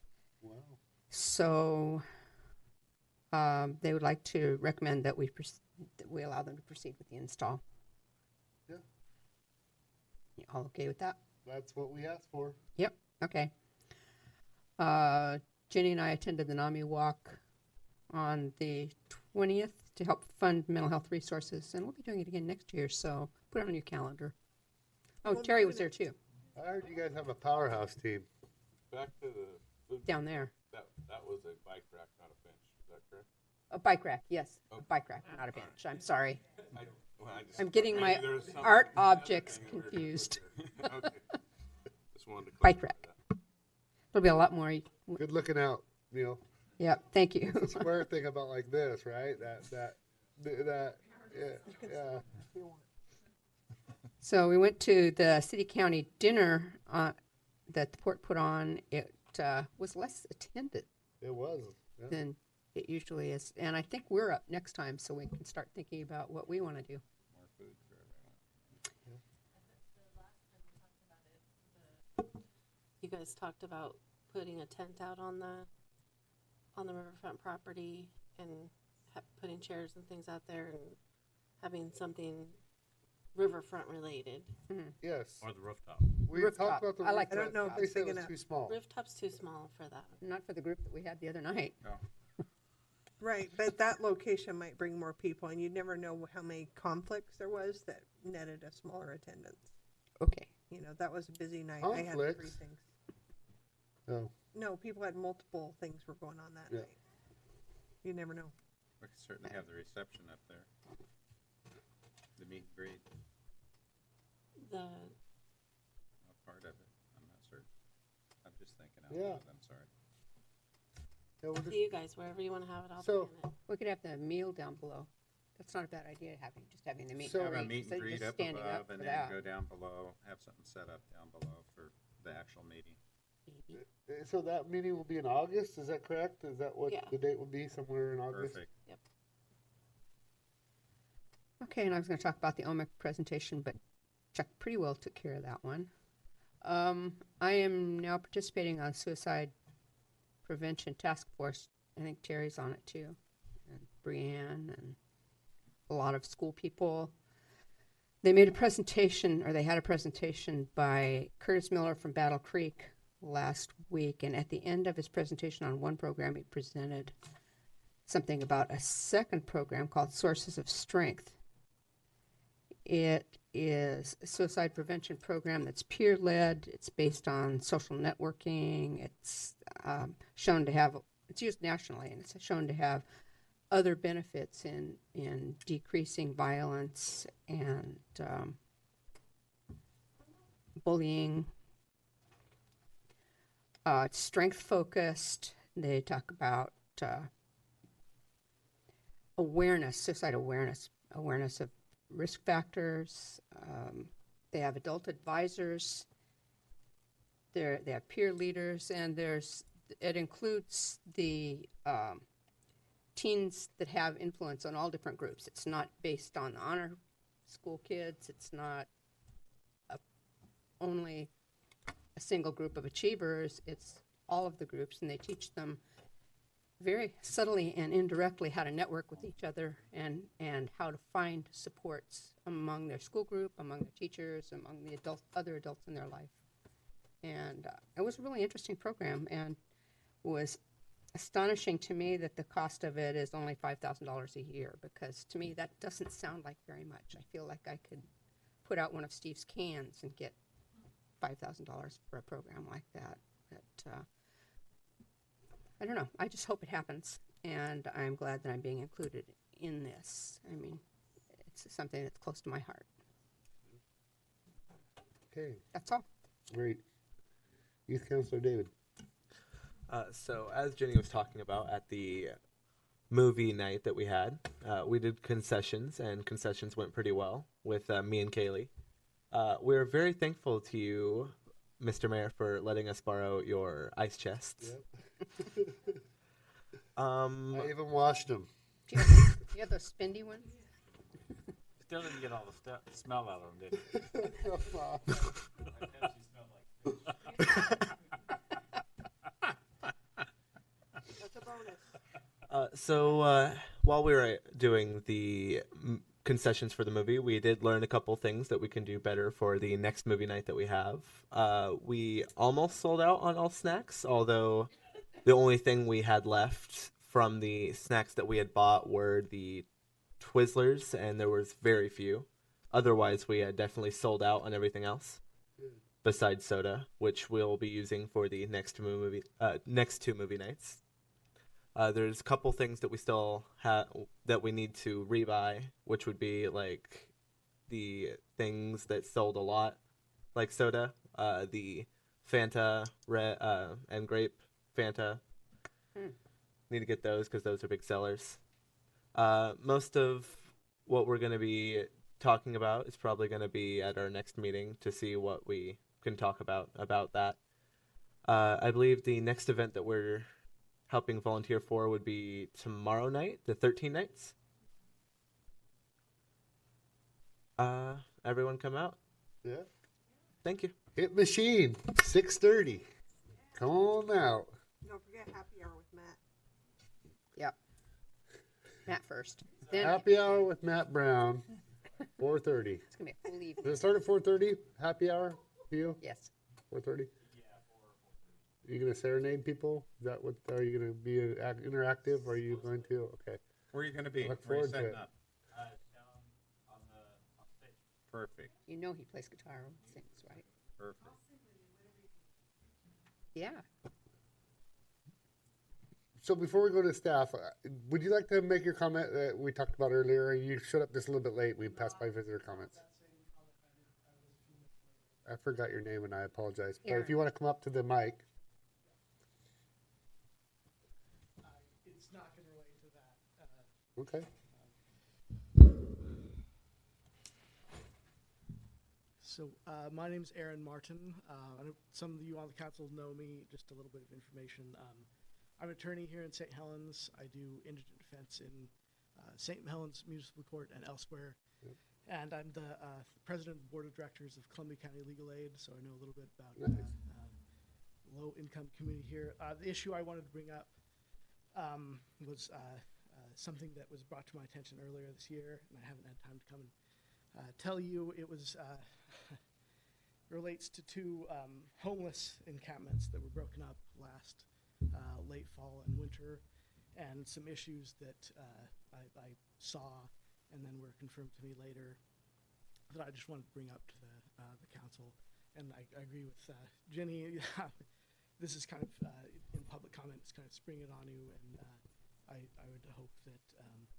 so they would like to recommend that we allow them to proceed with the install. Yeah. You all okay with that? That's what we asked for. Yep. Okay. Jenny and I attended the NAMI walk on the 20th to help fund mental health resources, and we'll be doing it again next year, so put it on your calendar. Oh, We'll be Terry doing was there too, I heard you guys have a powerhouse team. Back to the food. down there. That was a bike rack, not a bench. Is that correct? A bike rack, yes, a Okay. bike rack, not a bench. I'm sorry. I just I'm getting thought my maybe there was some art other objects thing we were doing confused. here. Okay. Just wanted to Bike clarify rack. that. There'll be a lot more. Good looking out, Neil. Yep, thank you. The square thing about like this, right? That, yeah. So we went to the city-county dinner that the port put on. It was less attended It was. Yeah. than it usually is. And I think we're up next time, so we can start thinking about what we want to do. More food for everyone. You guys talked about putting a tent out on the riverfront property and putting chairs and things out there and having something riverfront related. Yes. Or the rooftop. We Rooftop. talked about the I like rooftop. I don't know if They it's said big it was enough. too small. Rooftop's too small for that. Not for the group that we had the other night. Right, but that location might bring more people, and you never know how many conflicts there was that netted a smaller attendance. Okay. You know, that was a busy night. I had 3 Conflicts? things. Oh, No, people had multiple things were going on that Yeah. night. You never know. We could certainly have the reception up there. The meet and greet, The a part of it. I'm not certain. I'm just thinking out Yeah. loud, I'm sorry. yeah, we'll to just, you guys, wherever you want to have it, I'll So- plan it. We could have the meal down below. That's not a bad idea, having the meet So- and Have a greet, meet instead and of greet just up standing up above for and then that. go down below, have something set up down below for the actual meeting. Maybe. so that meeting will be in August, is that correct? Is that what Yeah. the date will be, somewhere in August? Perfect. Okay, and I was going to talk about the OMIC presentation, but Chuck pretty well took care of that one. I am now participating on Suicide Prevention Task Force. I think Terry's on it too. and Brianne and a lot of school people. They made a presentation, or they had a presentation by Curtis Miller from Battle Creek last week, and at the end of his presentation on one program, he presented something about a second program called Sources of Strength. It is a suicide prevention program that's peer-led. It's based on social networking. It's shown to have, it's used nationally, and it's shown to have other benefits in decreasing violence and bullying. It's strength-focused. They talk about awareness, suicide awareness, awareness of risk factors. They have adult advisors. They have peer leaders, and it includes the teens that have influence on all different groups. It's not based on honor school kids. It's not only a single group of achievers. It's all of the groups, and they teach them very subtly and indirectly how to network with each other and how to find supports among their school group, among their teachers, among the other adults in their life. And it was a really interesting program, and was astonishing to me that the cost of it is only $5,000 a year, because to me that doesn't sound like very much. I feel like I could put out one of Steve's cans and get $5,000 for a program like that. But I don't know. I just hope it happens, and I'm glad that I'm being included in this. I mean, it's something that's close to my heart. Okay, That's all. great. Youth Councilor David. So as Jenny was talking about at the movie night that we had, we did concessions, and concessions went pretty well with me and Kaylee. We're very thankful to you, Mr. Mayor, for letting us borrow your ice chests. Yep. I even washed them. Do you have those spendy ones? Still didn't get all the smell out of them, did you? That's a bonus. So while we were doing the concessions for the movie, we did learn a couple things that we can do better for the next movie night that we have. We almost sold out on all snacks, although the only thing we had left from the snacks that we had bought were the Twizzlers, and there was very few. Otherwise, we had definitely sold out on everything else, besides soda, which we'll be using for the next two movie nights. There's a couple things that we still have that we need to rebuy, which would be like the things that sold a lot, like soda, the Fanta red and grape Fanta. Need to get those because those are big sellers. Most of what we're going to be talking about is probably going to be at our next meeting to see what we can talk about that. I believe the next event that we're helping volunteer for would be tomorrow night, the 13 nights. Everyone come out. Yeah. Thank you. Hit Machine, 6:30. Come on out. Don't forget happy hour with Matt. Yep. Matt first. Then Happy hour with Matt Brown, 4:30. it's going to be a full evening. Does it start at 4:30? Happy hour for you? Yes. 4:30? Are you going to serenade people? Is that what, are you going to be interactive? Or are you going to? Okay. Where are you going to be? Look Where are you forward to setting it. up? Down on stage. Perfect. You know he plays guitar and sings, right? Perfect. Yeah. So before we go to staff, would you like to make your comment that we talked about earlier? You showed up just a little bit late. We passed by visitor comments. I forgot your name and I apologize. But if you want to come up to the mic. It's not going to relate to that. Okay. So my name's Aaron Martin. I know some of you on the council know me. Just a little bit of information. I'm an attorney here in St. Helens. I do indigent defense in St. Helens Municipal Court and elsewhere. Yep. And I'm the president of the board of directors of Columbia County Legal Aid, so I know a little bit about Nice. low-income community here. The issue I wanted to bring up was something that was brought to my attention earlier this year, and I haven't had time to come and tell you. It was relates to two homeless encampments that were broken up last late fall and winter, and some issues that I saw and then were confirmed to me later that I just wanted to bring up to the council. And I agree with Jenny. This is kind of in public comment. It's kind of springing on you, and I would hope that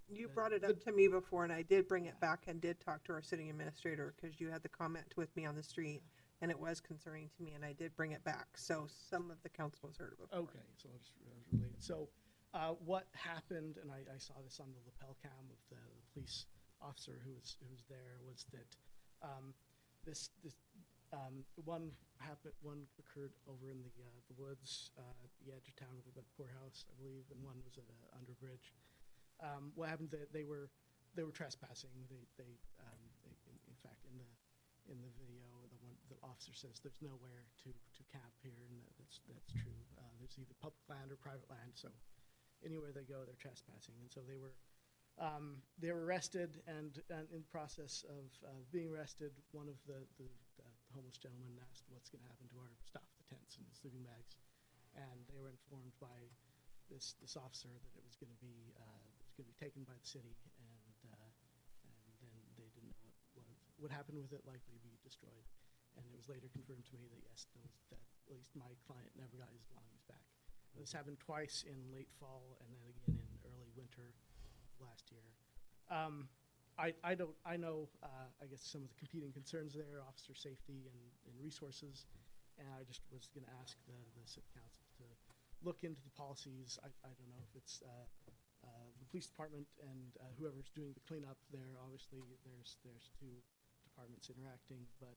You that brought it up to me before, and I did bring it back and did talk to our city administrator because you had the comment with me on the street, and it was concerning to me, and I did bring it back. So some of the council has heard it before. Okay, so it's related. So what happened, and I saw this on the lapel cam of the police officer who was there, was that this one occurred over in the woods at the edge of town with the poorhouse, I believe, and one was at an underbridge. What happened? That they were trespassing. They in fact in the video, the officer says there's nowhere to camp here, and that's true. There's either public land or private land, so anywhere they go, they're trespassing. And so they were arrested, and in the process of being arrested, one of the homeless gentlemen asked what's going to happen to our stuff, the tents and the sleeping bags, and they were informed by this officer that it was going to be taken by the city, and then they didn't know what would happen with it, likely be destroyed. And it was later confirmed to me that yes, that at least my client never got his belongings back. This happened twice in late fall and then again in early winter last year. I know I guess some of the competing concerns there, officer safety and resources, and I just was going to ask the city council to look into the policies. I don't know if it's the police department and whoever's doing the cleanup there. Obviously, there's two departments interacting, but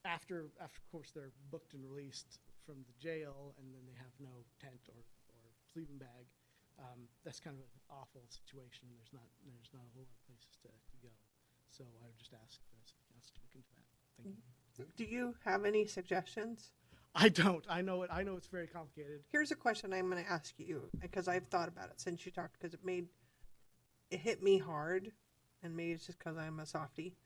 after of course they're booked and released from the jail, and then they have no tent or sleeping bag. That's kind of an awful situation. There's not a whole lot of places to go. So I would just ask the city council to look into that. Thank you. Do you have any suggestions? I don't. I know it's very complicated. Here's a question I'm going to ask you, because I've thought about it since you talked, because it hit me hard, and maybe it's just because I'm a softie.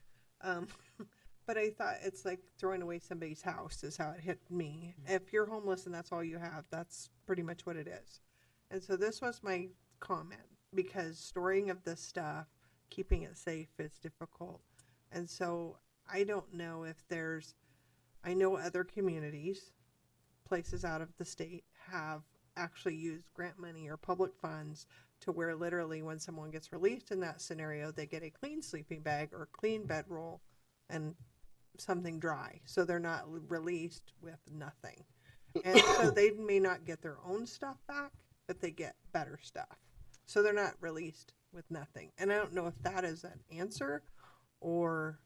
But I thought it's like throwing away somebody's house is how it hit me. Mm-hmm. If you're homeless and that's all you have, that's pretty much what it is. And so this was my comment, because storing of this stuff, keeping it safe is difficult. And so I don't know if I know other communities, places out of the state, have actually used grant money or public funds to where literally when someone gets released in that scenario, they get a clean sleeping bag or clean bedroll and something dry. So they're not released with nothing. And so they may not get their own stuff back, but they get better stuff. So they're not released with nothing. And I don't know if that is an answer, or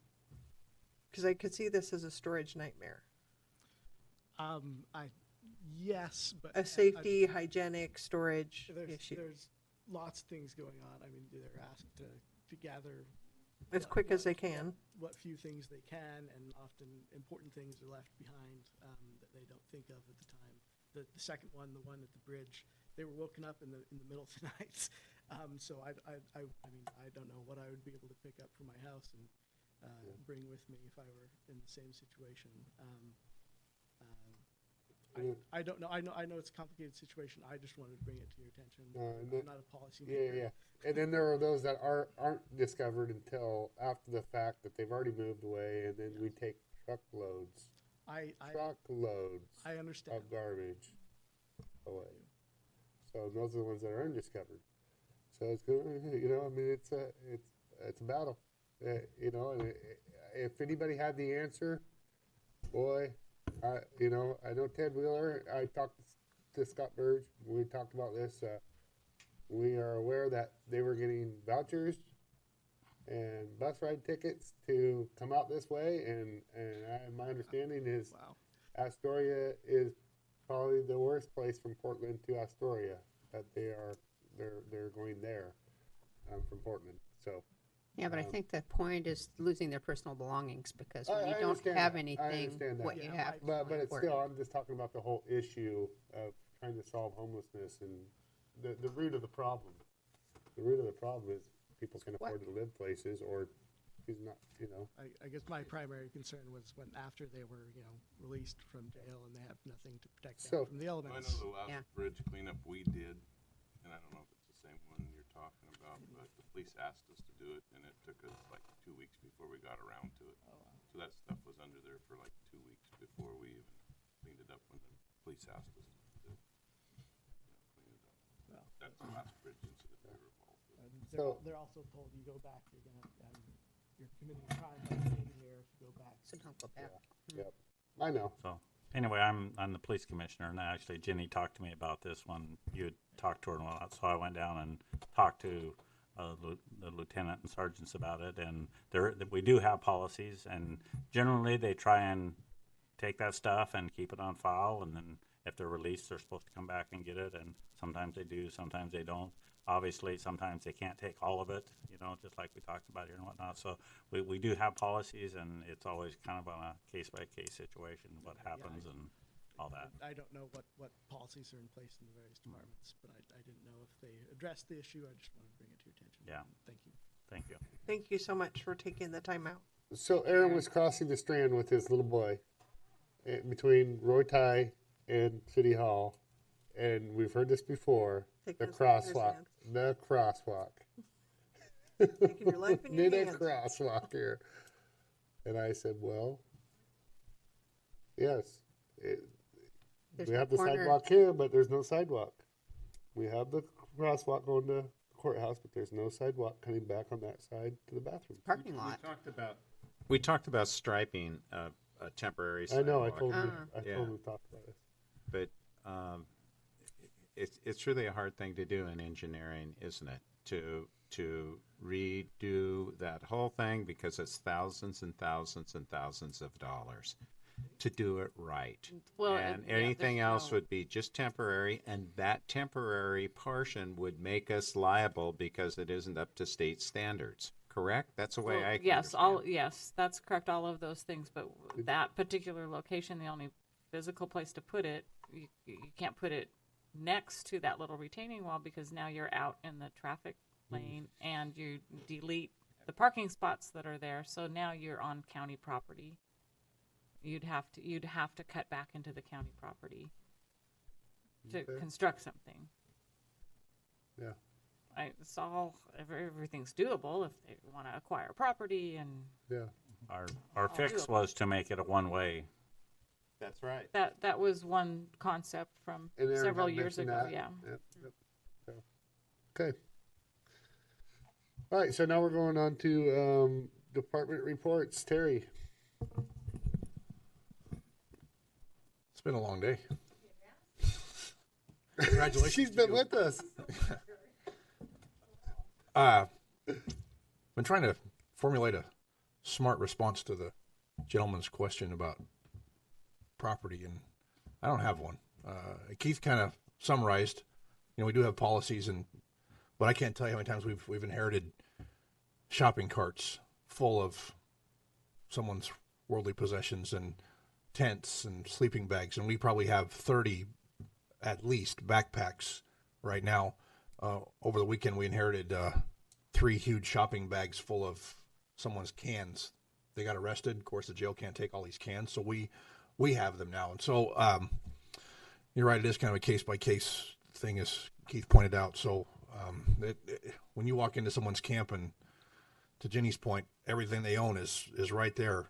because I could see this as a storage nightmare. Yes, but a safety, hygienic storage issue. There's lots of things going on. I mean, they're asked to gather as quick as they can. What few things they can, and often important things are left behind that they don't think of at the time. The second one, the one at the bridge, they were woken up in the middle of the night. So I mean, I don't know what I would be able to pick up from my house and bring with me if I were in the same situation. I don't know. I know it's a complicated situation. I just wanted to bring it to your attention. I'm not a policy maker. Yeah. And then there are those that aren't discovered until after the fact that they've already moved away, and then we take truckloads. Truckloads. I understand. Of garbage away. So those are the ones that are undiscovered. So it's good. I mean, it's a battle. And if anybody had the answer, boy. I know Ted Wheeler. I talked to Scott Burge. We talked about this. We are aware that they were getting vouchers and bus ride tickets to come out this way, and my understanding is Astoria is probably the worst place from Portland to Astoria. That they're going there from Portland. So. Yeah, but I think the point is losing their personal belongings, because when you don't have anything, what you have. But it's still, I'm just talking about the whole issue of trying to solve homelessness, and the root of the problem. The root of the problem is people can afford to live places, or he's not, you know. I guess my primary concern was when after they were, you know, released from jail and they have nothing to protect them from the I elements. know the last Yeah. bridge cleanup we did, and I don't know if it's the same one you're talking about, but the police asked us to do it, and it took us like 2 weeks before we got around to it. So that stuff was under there for like 2 weeks before we even cleaned it up when the police asked us to, clean it up. Well, That's the last bridge incident we were involved with. and So- they're also told you go back, you're committing a crime by staying here if you go back. So don't go back. Yep. I know. So anyway, I'm the police commissioner, and actually Jenny talked to me about this when you had talked to her and whatnot. So I went down and talked to the lieutenant and sergeants about it, and we do have policies, and generally they try and take that stuff and keep it on file, and then if they're released, they're supposed to come back and get it, and sometimes they do, sometimes they don't. Obviously, sometimes they can't take all of it, you know, just like we talked about here and whatnot. So we do have policies, and it's always kind of on a case-by-case situation, what happens and all that. I don't know what policies are in place in the various departments, but I didn't know if they addressed the issue. I just wanted to bring it to your attention. Yeah. Thank you. Thank you. Thank you so much for taking the time out. So Aaron was crossing the Strand with his little boy between Roy Ty and City Hall, and we've heard this before. Taking The his life in his crosswalk. hands. The crosswalk. Taking your life in your Need a hands. crosswalk here. And I said, well, yes. There's We no have the corner. sidewalk here, but there's no sidewalk. We have the crosswalk going to the courthouse, but there's no sidewalk coming back on that side to the bathroom. Parking lot. We talked about striping a temporary I know. I sidewalk. told you. Ah. I Yeah. told him to talk about it. But it's really a hard thing to do in engineering, isn't it? To redo that whole thing, because it's thousands and thousands and thousands of dollars to do it right. Well, And yeah, anything there's else no- would be just temporary, and that temporary portion would make us liable because it isn't up to state standards. Correct? That's the way Well, I can yes, understand. yes, that's correct. All of those things, but that particular location, the only physical place to put it, you can't put it next to that little retaining wall because now you're out in the traffic lane and you delete the parking spots that are there. So now you're on county property. You'd have to cut back into the county property to Okay. construct something. Yeah. It's all everything's doable if they want to acquire property, and Yeah. Our fix was to make it a one-way. That's right. that was one concept from And Aaron several had years mentioned ago. that. Yeah. Yep. So, okay. All right. So now we're going on to department reports. Terry. It's been a long day. Congratulations. She's been with us. Been trying to formulate a smart response to the gentleman's question about property, and I don't have one. Keith kind of summarized. You know, we do have policies, but I can't tell you how many times we've inherited shopping carts full of someone's worldly possessions and tents and sleeping bags, and we probably have 30 at least backpacks right now. Over the weekend, we inherited 3 huge shopping bags full of someone's cans. They got arrested. Of course, the jail can't take all these cans, so we have them now. And so you're right, it is kind of a case-by-case thing, as Keith pointed out. So when you walk into someone's camp, and to Jenny's point, everything they own is right there.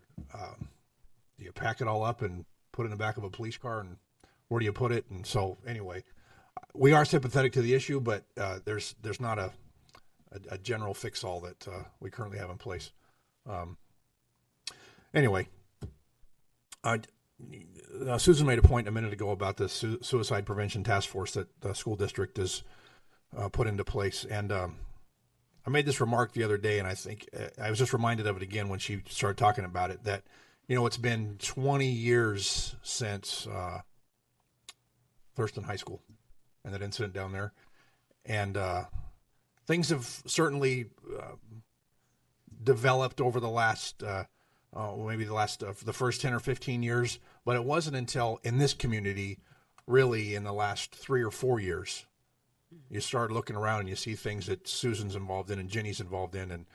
Do you pack it all up and put it in the back of a police car, and where do you put it? And so anyway, we are sympathetic to the issue, but there's not a general fix-all that we currently have in place. Anyway, Susan made a point a minute ago about the suicide prevention task force that the school district has put into place. And I made this remark the other day, and I think I was just reminded of it again when she started talking about it, that, you know, it's been 20 years since Thurston High School and that incident down there. And things have certainly developed over the last, maybe the first 10 or 15 years, but it wasn't until in this community, really in the last 3 or 4 years, you start looking around and you see things that Susan's involved in and Jenny's involved in, and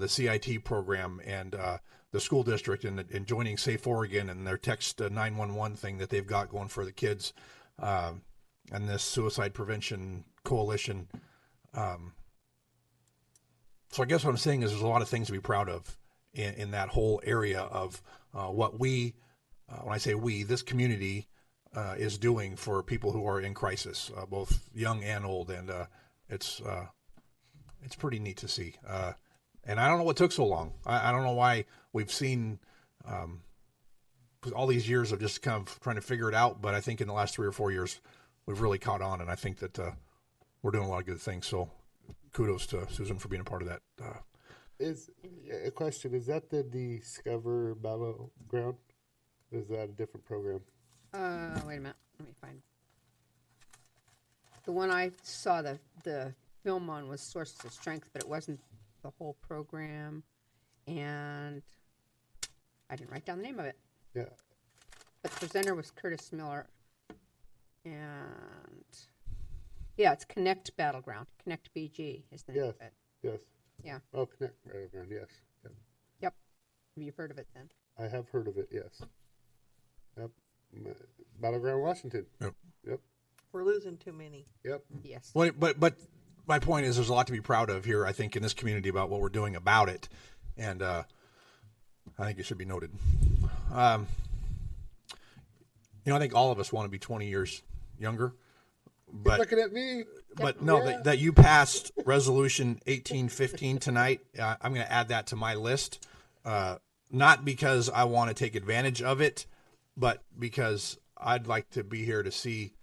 the CIT program, and the school district, and joining Safe Oregon and their text 911 thing that they've got going for the kids, and this suicide prevention coalition. So I guess what I'm saying is there's a lot of things to be proud of in that whole area of what we, when I say we, this community is doing for people who are in crisis, both young and old, and it's pretty neat to see. And I don't know what took so long. I don't know why we've seen all these years of just kind of trying to figure it out, but I think in the last 3 or 4 years we've really caught on, and I think that we're doing a lot of good things. So kudos to Susan for being a part of that. Is a question? Is that the Discover Battleground? Or is that a different program? Wait a minute. Let me find. The one I saw the film on was Sources of Strength, but it wasn't the whole program, and I didn't write down the name of it. Yeah. But the presenter was Curtis Miller, and yeah, it's Connect Battleground. Connect BG is the name Yes. of it. Yes. Yeah. Oh, Connect Battleground. Yes. Yep. Yep. Have you heard of it then? I have heard of it. Yes. Yep. Battleground Washington. Yep. Yep. We're losing too many. Yep. Yes. Well, but my point is there's a lot to be proud of here, I think, in this community about what we're doing about it. And I think it should be noted. I think all of us want to be 20 years younger. But You're looking at me. But no, that you passed Resolution 1815 tonight. I'm going to add that to my list. Not because I want to take advantage of it, but because I'd like to be here to see,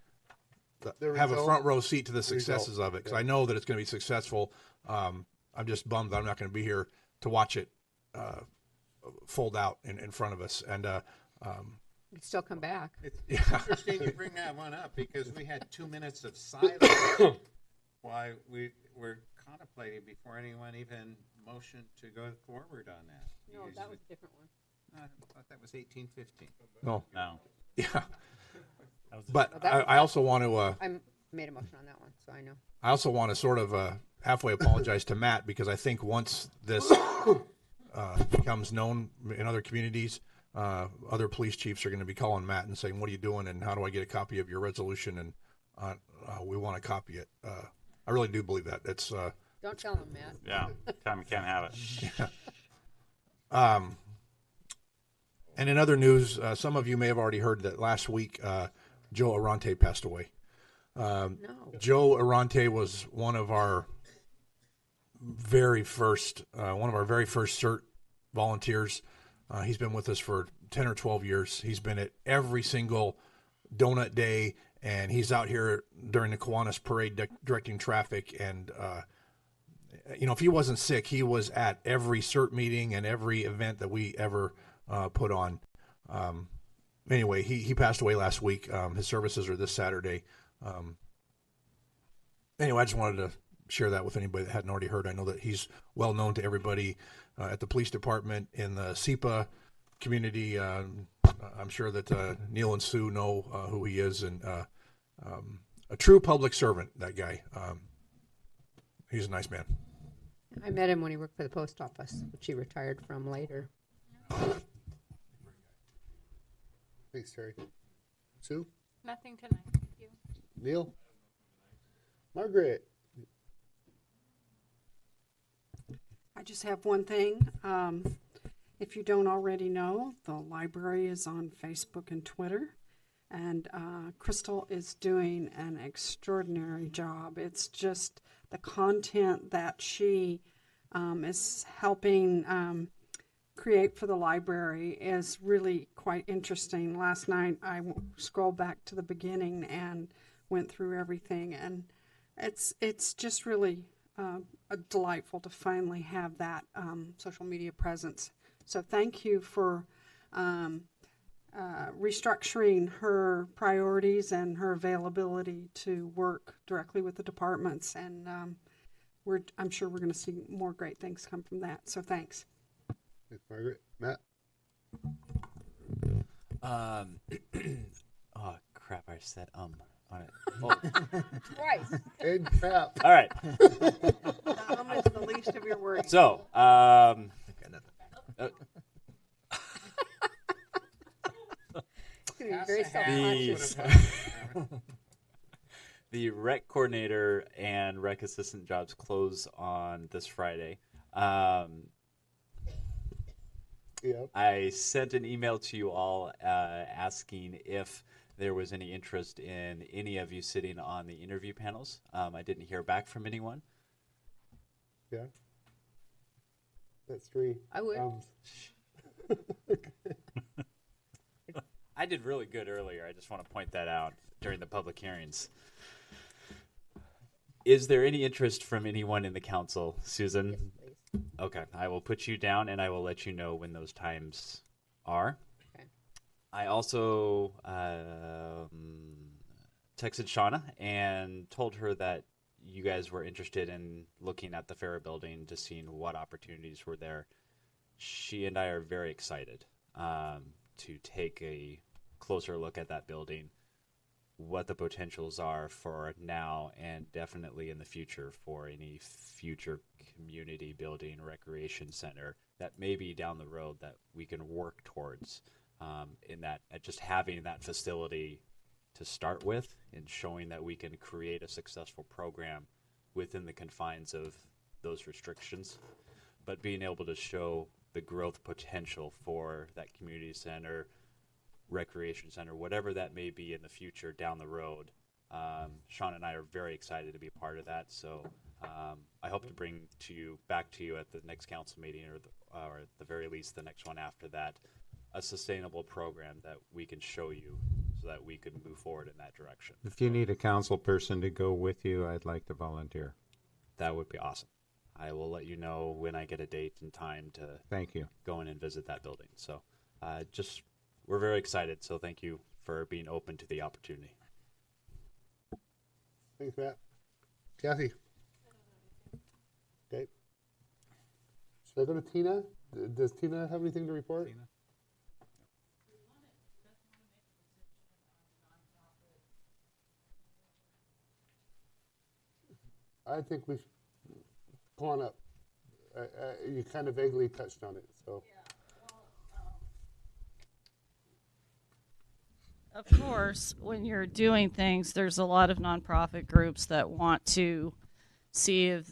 have a front row seat to the successes of it. Because I know that it's going to be successful. I'm just bummed that I'm not going to be here to watch it fold out in front of us. And You can still come back. It's interesting you bring that one up because we had 2 minutes of silence while we were contemplating before anyone even motioned to go forward on that. No, that was a different one. I thought that was 1815. no, No. yeah. That was But I also want to. I made a motion on that one, so I know. I also want to sort of halfway apologize to Matt because I think once this becomes known in other communities, other police chiefs are going to be calling Matt and saying, "What are you doing? And how do I get a copy of your resolution?" And we want to copy it. I really do believe that. It's Don't tell him, Matt. Yeah, tell him you can't have it. And in other news, some of you may have already heard that last week Joe Arante passed away. No. Joe Arante was one of our very first CERT volunteers. He's been with us for 10 or 12 years. He's been at every single donut day, and he's out here during the Kiwanis Parade directing traffic. And, if he wasn't sick, he was at every CERT meeting and every event that we ever put on. Anyway, he passed away last week. His services are this Saturday. Anyway, I just wanted to share that with anybody that hadn't already heard. I know that he's well known to everybody at the police department, in the SEPA community. I'm sure that Neil and Sue know who he is, and a true public servant, that guy. He's a nice man. I met him when he worked for the post office, which he retired from later. Thanks, Terry. Sue? Nothing tonight. Thank you. Neil? Margaret? I just have one thing. If you don't already know, the library is on Facebook and Twitter, and Crystal is doing an extraordinary job. It's just the content that she is helping create for the library is really quite interesting. Last night I scrolled back to the beginning and went through everything, and it's just really delightful to finally have that social media presence. So thank you for restructuring her priorities and her availability to work directly with the departments, and I'm sure we're going to see more great things come from that. So thanks. Thanks, Margaret. Matt? Oh crap! I said on it. Oh, Twice. And crap. all right. Is the least of your worries. So, Got nothing. It's gonna be very self-conscious. The rec coordinator and rec assistant jobs close on this Friday. Yep. I sent an email to you all asking if there was any interest in any of you sitting on the interview panels. I didn't hear back from anyone. Yeah. That's three. I would. I did really good earlier. I just want to point that out during the public hearings. Is there any interest from anyone in the council, Susan? Yes, please. Okay, I will put you down and I will let you know when those times are. Okay. I also texted Shauna and told her that you guys were interested in looking at the Farah building, just seeing what opportunities were there. She and I are very excited to take a closer look at that building, what the potentials are for now and definitely in the future for any future community building recreation center that may be down the road that we can work towards in that just having that facility to start with and showing that we can create a successful program within the confines of those restrictions, but being able to show the growth potential for that community center, recreation center, whatever that may be in the future down the road. Sean and I are very excited to be part of that. So I hope to bring back to you at the next council meeting or at the very least the next one after that, a sustainable program that we can show you so that we can move forward in that direction. If you need a council person to go with you, I'd like to volunteer. That would be awesome. I will let you know when I get a date and time to Thank you. go in and visit that building. So we're very excited. So thank you for being open to the opportunity. Thanks, Matt. Kathy. Okay. Should I go to Tina? Does Tina have anything to report? Tina? I think we should come on up. You kind of vaguely touched on it, so. Of course, when you're doing things, there's a lot of nonprofit groups that want to see if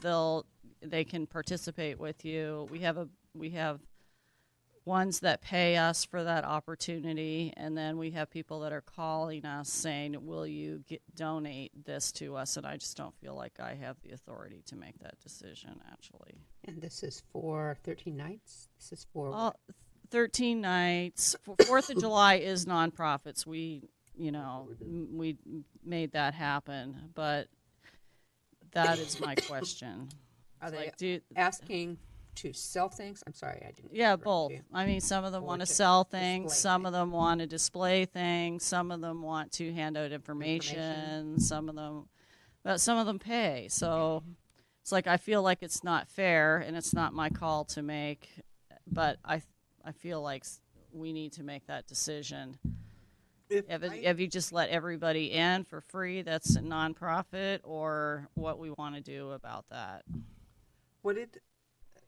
they can participate with you. We have ones that pay us for that opportunity, and then we have people that are calling us saying, "Will you donate this to us?" And I just don't feel like I have the authority to make that decision, actually. And this is for 13 nights? This is for 13 nights. 4th of July is nonprofits. We made that happen, but that is my question. Are It's they like, asking to sell things? I'm sorry, I didn't. Yeah, interrupt both. you. I mean, some of them Or want to to sell things, display some of them want to display things, some of them want to hand out information, some of them pay. So it's like I feel like it's not fair, and it's not my call to make, but I feel like we need to make that decision. If you just let everybody in for free, that's a nonprofit, or what we want to do about that.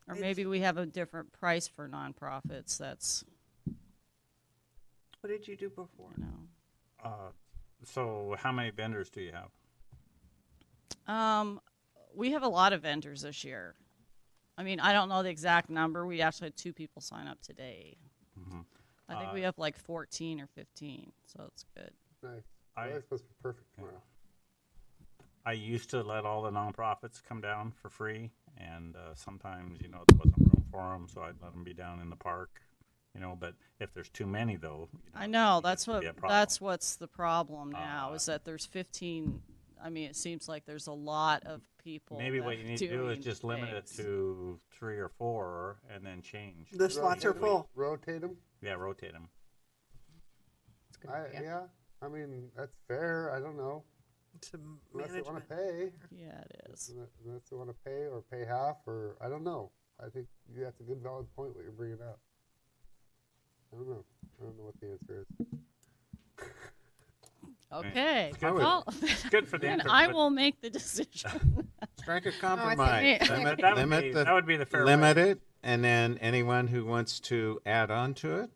Or maybe we have a different price for nonprofits. What did you do before? So how many vendors do you have? We have a lot of vendors this year. I mean, I don't know the exact number. We actually had 2 people sign up today. Mm-hmm. I think we have like 14 or 15, so it's good. Nice. That's supposed to be perfect tomorrow. I used to let all the nonprofits come down for free, and sometimes, there wasn't room for them, so I'd let them be down in the park, but if there's too many, though. I know, that's what's the problem now, is that there's 15. I mean, it seems like there's a lot of people. Maybe what you need to do is doing just limit it things. to 3 or 4 and then change. The slots are full. Rotate them? Yeah, rotate them. Yeah, I mean, that's fair. I don't know. Unless they want to pay. Yeah, it is. Unless they want to pay or pay half, or I don't know. I think that's a good, valid point what you're bringing up. I don't know what the answer is. Okay. It's good, Well, it's good for the then interest, I but- will make the decision. Strike a think- compromise. But that would limit be- the, that would be the fair limit way. it, and then anyone who wants to add on to it,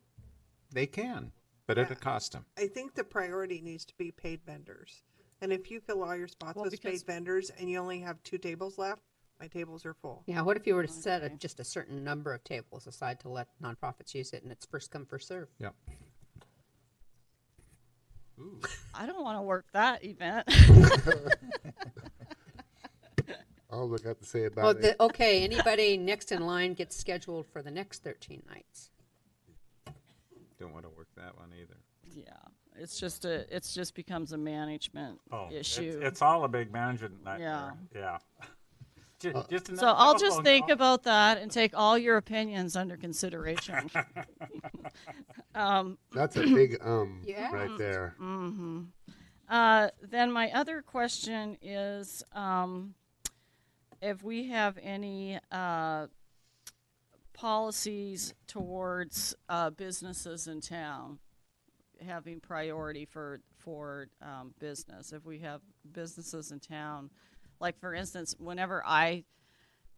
they can, but at Yeah. a cost them. I think the priority needs to be paid vendors. And if you fill all your spots Well, with because- paid vendors and you only have 2 tables left, my tables are full. Yeah, what if you were to set just a certain number of tables aside to let nonprofits use it and it's first come, first serve? Yep. I don't want to work that event. I'll look at to say about Well, it. okay, anybody next in line gets scheduled for the next 13 nights. Don't want to work that one either. Yeah, it's just becomes a management issue. It's all a big management nightmare. Yeah. Just So enough I'll just telephone think call. about that and take all your opinions under consideration. That's a big Yeah. right there. Then my other question is if we have any policies towards businesses in town having priority for business. If we have businesses in town, like for instance, whenever I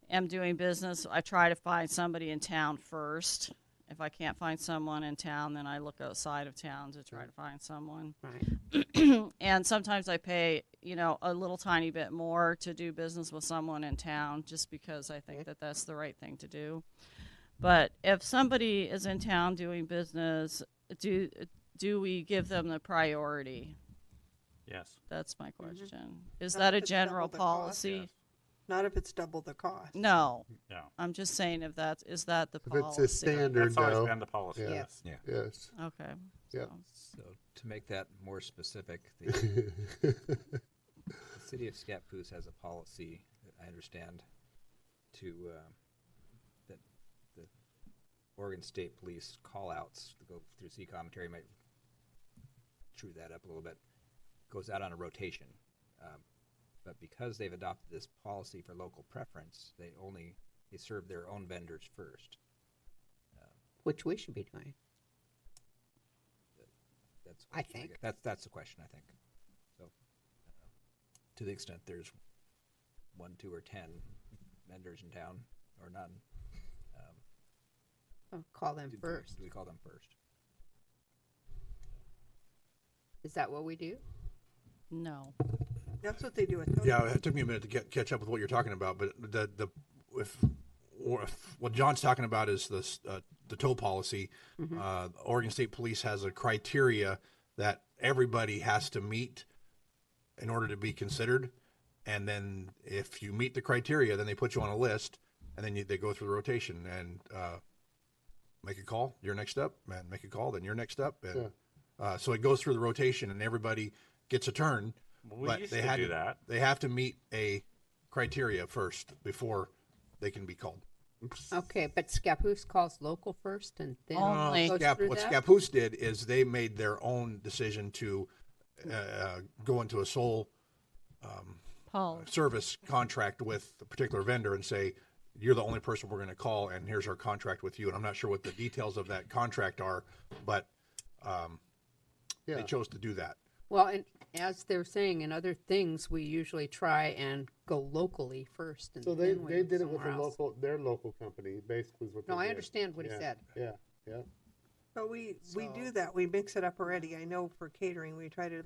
am doing business, I try to find somebody in town first. If I can't find someone in town, then I look outside of town to try to find someone. Right. And sometimes I pay, a little tiny bit more to do business with someone in town just because I think that that's the right thing to do. But if somebody is in town doing business, do we give them the priority? Yes. That's my question. Is Not that a if it's double general the cost. policy? Yes. Not if it's double the cost. No. Yeah. I'm just saying if is that the If policy? it's a standard, That's always though. been the policy. Yeah. Yes. Yeah. Yes. Okay. Yep. So- So to make that more specific, the city of Scappoose has a policy that I understand to that the Oregon State Police call-outs to go through C commentary might true that up a little bit. Goes out on a rotation, but because they've adopted this policy for local preference, they serve their own vendors first. Which we should be doing. That's the I question, think. guess. That's the question, I think. So, to the extent there's 1, 2, or 10 vendors in town, or none, Call them do first. we call them first? Is that what we do? No. That's what they do at Yeah, it took me a minute to catch up with what you're talking about, but if what John's talking about is the tow policy, Oregon State Police has a criteria that everybody has to meet in order to be considered, and then if you meet the criteria, then they put you on a list, and then they go through the rotation and make a call. You're next up, and make a call. Then you're next up, and so it goes through the rotation, and everybody gets a turn. Well, we but used they to had do that. They have to meet a criteria first before they can be called. Okay, but Scappoose calls local first and then Only. goes through What that? Scappoose did is they made their own decision to go into a sole Paul. service contract with a particular vendor and say, you're the only person we're going to call, and here's our contract with you. And I'm not sure what the details of that contract are, but they chose to do that. Well, and as they're saying in other things, we usually try and go locally first. And So they then we did go it with somewhere else. their local company, basically is what No, they I did. understand what he Yeah, said. Yeah, yeah. But we do that. We mix it up already. I know for catering, we try to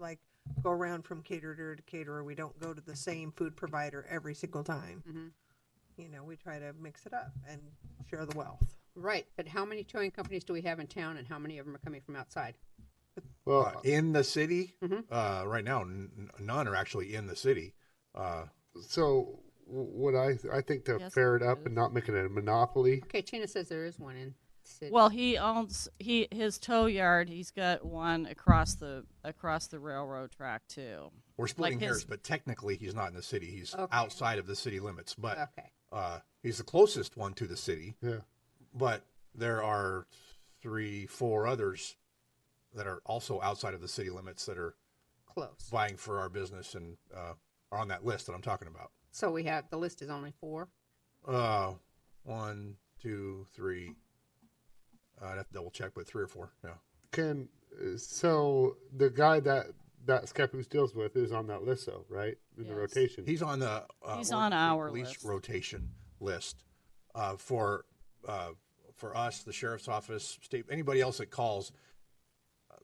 go around from caterer to caterer. We don't go to the same food provider every single time. We try to mix it up and share the wealth. Right, but how many towing companies do we have in town and how many of them are coming from outside? Well, In the city, right now, none are actually in the city. so what I think to Yes, fair it there up is. and not make it a monopoly. Okay, Tina says there is one in the city. Well, he owns his tow yard. He's got one across the railroad track too. We're splitting Like his- hairs, but technically he's not in the city. He's Okay. outside of the city limits. But Okay. he's the closest one to the city. Yeah. But there are 3, 4 others that are also outside of the city limits that are Close. vying for our business and are on that list that I'm talking about. So we have, the list is only 4. 1, 2, 3. I'd have to double check, but 3 or 4. Yeah. So the guy that that Scappoose deals with is on that list, though, right? In the Yes. rotation. He's on the He's Oregon on State our police list. rotation list for us, the sheriff's office, state, anybody else that calls.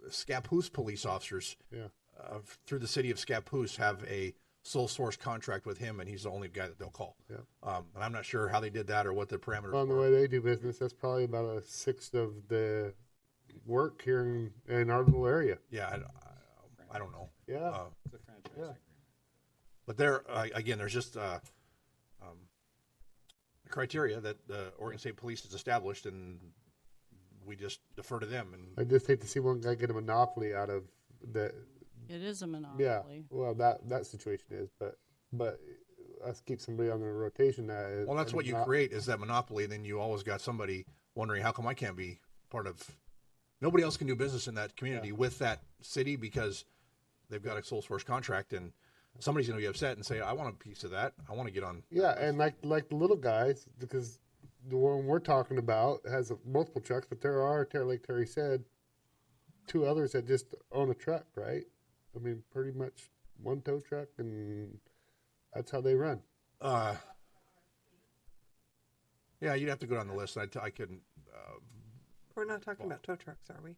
Scappoose police officers Yeah. through the city of Scappoose have a sole source contract with him, and he's the only guy that they'll call. Yeah. And I'm not sure how they did that or what the parameters Well, the were. way they do business, that's probably about a sixth of the work here in our little area. Yeah, I don't know. Yeah. It's a franchise Yeah. agreement. But there, again, there's just a criteria that the Oregon State Police has established, and we just defer to them. And I just hate to see one guy get a monopoly out of the. It is a Yeah, monopoly. well, that situation is, but us keep somebody on the rotation that is. well, that's what you not- create is that monopoly, and then you always got somebody wondering how come I can't be part of. Nobody else can do business in that community with that city because they've got a sole source contract, and somebody's going to be upset and say, "I want a piece of that. I want to get on." Yeah, and like the little guys, because the one we're talking about has multiple trucks, but there are, like Terry said, two others that just own a truck, right? I mean, pretty much one tow truck, and that's how they run. Yeah, you'd have to go down the list. I couldn't. We're not talking about tow trucks, are we?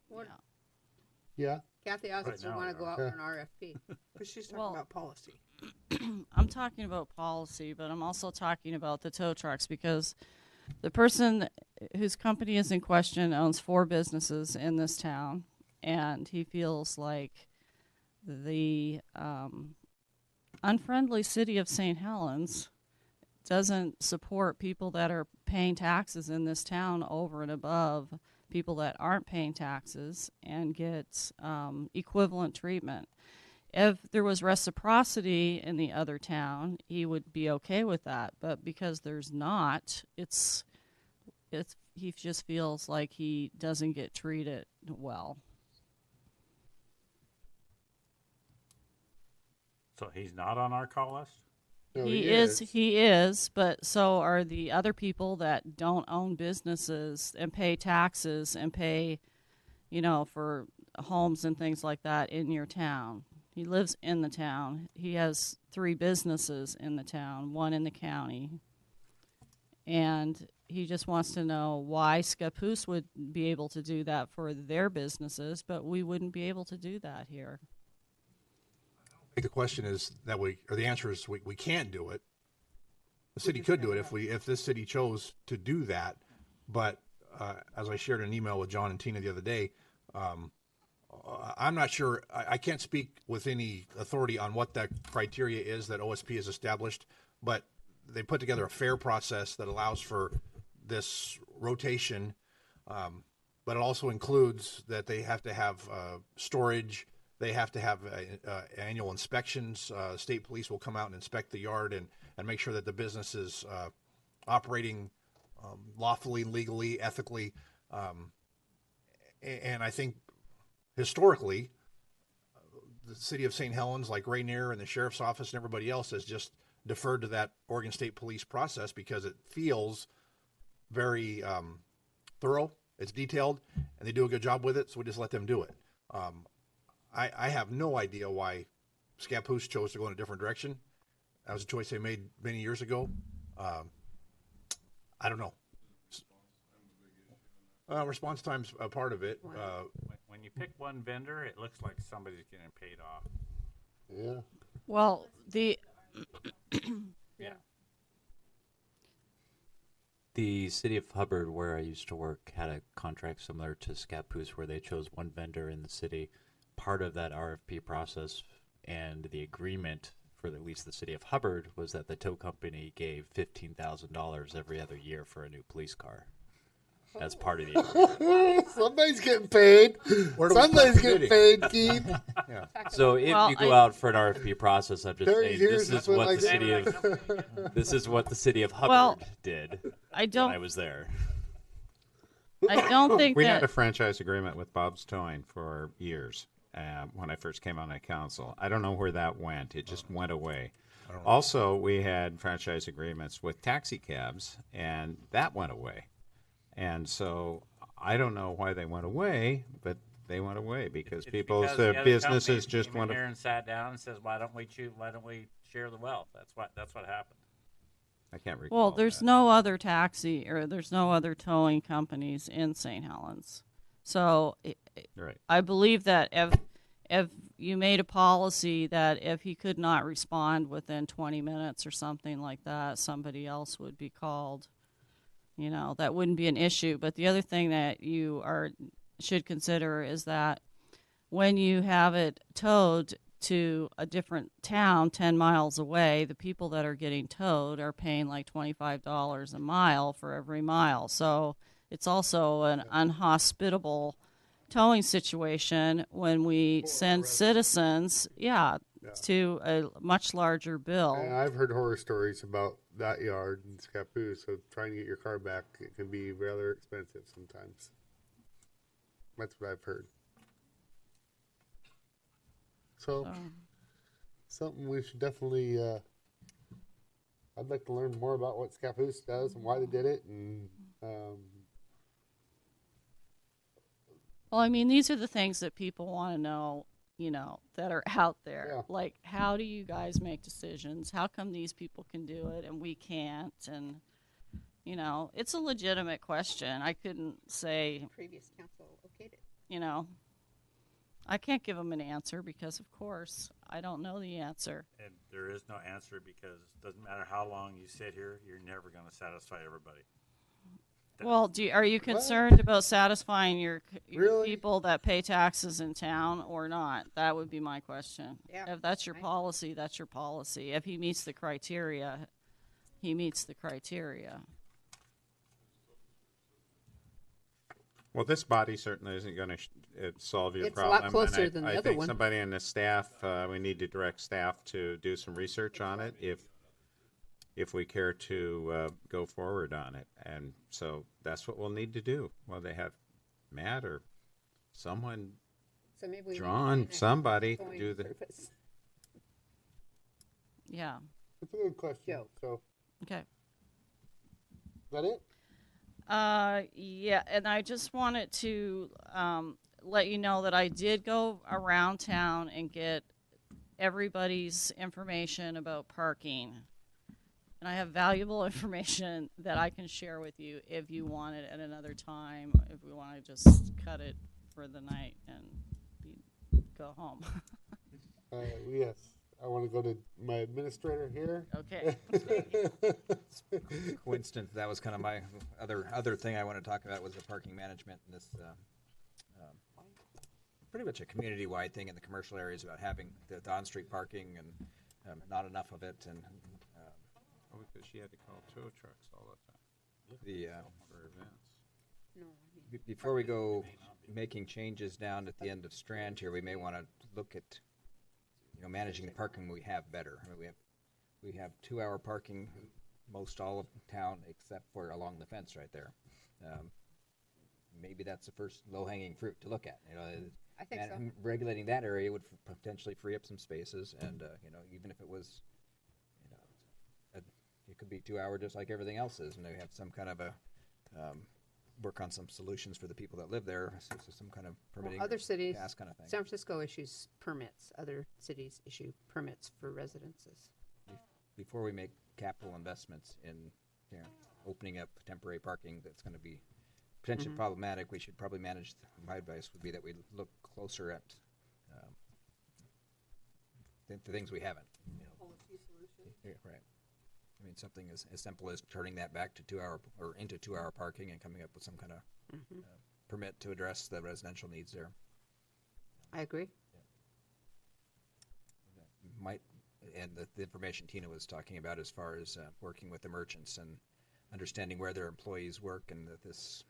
Yeah. Kathy asked Right if we now want to we go are. out for an RFP. Because she's talking Well- about policy. I'm talking about policy, but I'm also talking about the tow trucks because the person whose company is in question owns 4 businesses in this town, and he feels like the unfriendly city of St. Helens doesn't support people that are paying taxes in this town over and above people that aren't paying taxes and get equivalent treatment. If there was reciprocity in the other town, he would be okay with that. But because there's not, it's he just feels like he doesn't get treated well. So he's not on our call list? No, He is, but so are the other people that don't own businesses and pay taxes and pay, for homes and things like that in your town. He lives in the town. He has 3 businesses in the town, 1 in the county. And he just wants to know why Scappoose would be able to do that for their businesses, but we wouldn't be able to do that here. I think the question is that the answer is we can't do it. The city could do it if this city chose to do that, but as I shared an email with John and Tina the other day, I'm not sure. I can't speak with any authority on what that criteria is that OSP has established, but they put together a fair process that allows for this rotation, but it also includes that they have to have storage. They have to have annual inspections. State police will come out and inspect the yard and make sure that the business is operating lawfully, legally, ethically. And I think historically, the city of St. Helens, like Rainier and the sheriff's office and everybody else, has just deferred to that Oregon State Police process because it feels very thorough. It's detailed, and they do a good job with it, so we just let them do it. I have no idea why Scappoose chose to go in a different direction. That was a choice they made many years ago. I don't know. Response time's a part of it. When you pick one vendor, it looks like somebody's getting paid off. Yeah. Well, Yeah. The city of Hubbard, where I used to work, had a contract similar to Scappoose where they chose one vendor in the city. Part of that RFP process and the agreement for at least the city of Hubbard was that the tow company gave $15,000 every other year for a new police car as part of the agreement. Somebody's getting paid. Somebody's getting paid, Keith. Yeah. So if you go out for an RFP process, I'm just saying this is what the city of Hubbard did when I was there. I don't think we that had a franchise agreement with Bob's Towing for years when I first came on the council. I don't know where that went. It just went away. Also, we had franchise agreements with taxi cabs, and that went away. And so I don't know why they went away, but they went away because It's people's because the other businesses companies just came in want here to. and sat down and says, why don't we share the wealth? That's what happened. I can't recall. Well, there's that. no other taxi or there's no other towing companies in St. Helens. So Right. I believe that if you made a policy that if he could not respond within 20 minutes or something like that, somebody else would be called. You know, that wouldn't be an issue. But the other thing that you should consider is that when you have it towed to a different town 10 miles away, the people that are getting towed are paying like $25 a mile for every mile. So it's also an unhospitable towing situation when we send citizens, to a much larger bill. And I've heard horror stories about that yard in Scappoose, so trying to get your car back, it can be rather expensive sometimes. That's what I've heard. So, something we should definitely, I'd like to learn more about what Scappoose does and why they did it, and Well, I mean, these are the things that people want to know, you know, that are out there. Yeah. Like, how do you guys make decisions? How come these people can do it and we can't? And, you know, it's a legitimate question. I couldn't say, Previous council okayed it. you know, I can't give them an answer because, of course, I don't know the answer. And there is no answer because it doesn't matter how long you sit here, you're never going to satisfy everybody. Well, are you concerned about satisfying your Really? people that pay taxes in town or not? That would be my question. Yeah. If that's your policy, that's your policy. If he meets the criteria, he meets the criteria. Well, this body certainly isn't going to solve your It's a problem. lot closer and than I the other think one. somebody in the staff, we need to direct staff to do some research on it if we care to go forward on it. And so that's what we'll need to do. Well, they have Matt or someone, So maybe we John, need to somebody going do the. service. Yeah. it's a good question. Joke. So, Okay. is that it? Yeah, and I just wanted to let you know that I did go around town and get everybody's information about parking. And I have valuable information that I can share with you if you want it at another time, if we want to just cut it for the night and go home. Yes. I want to go to my administrator here. Okay. Coincidence, that was kind of my other thing I want to talk about was the parking management and this pretty much a community-wide thing in the commercial areas about having the on-street parking and not enough of it and Because she had to call tow trucks all the time the for events. before we go making changes down at the end of Strand here, we may want to look at managing the parking we have better. I mean, we have 2-hour parking most all of town except for along the fence right there. Maybe that's the first low-hanging fruit to look at. I think so. Regulating that area would potentially free up some spaces, and even if it was, it could be 2-hour just like everything else is, and they have some kind of a work on some solutions for the people that live there, so some kind of permitting, Other cities, gas kind of thing. San Francisco issues permits. Other cities issue permits for residences. Before we make capital investments in opening up temporary parking that's going to be potentially problematic, we should probably manage. My advice would be that we look closer at the things we haven't. Policy solutions. Yeah, right. I mean, something as simple as turning that back to 2-hour or into 2-hour parking and coming up with some kind of permit to address the residential needs there. I agree. And the information Tina was talking about as far as working with the merchants and understanding where their employees work, and that this,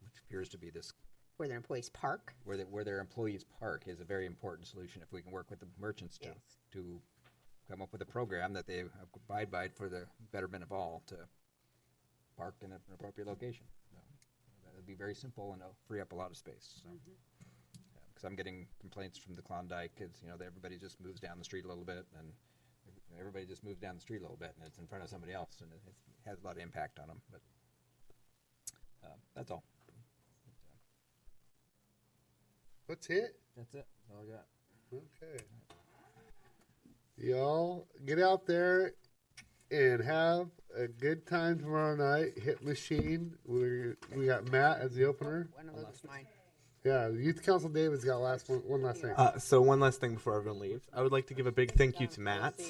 which appears to be this, Where their employees park. where their employees park is a very important solution. If we can work with the merchants to come up with a program that they abide by for the betterment of all to park in an appropriate location. So, that would be very simple and it'll free up a lot of space. So. Because I'm getting complaints from the Klondike kids, everybody just moves down the street a little bit, and everybody just moves down the street a little bit, and it's in front of somebody else, and it has a lot of impact on them. But that's all. That's it? That's it. That's all I got. Okay. Y'all get out there and have a good time tomorrow night. Hit Machine. We got Matt as the opener. One of those is mine. Yeah, Youth Council David's got one last thing. So one last thing before everyone leaves, I would like to give a big thank you to Matt,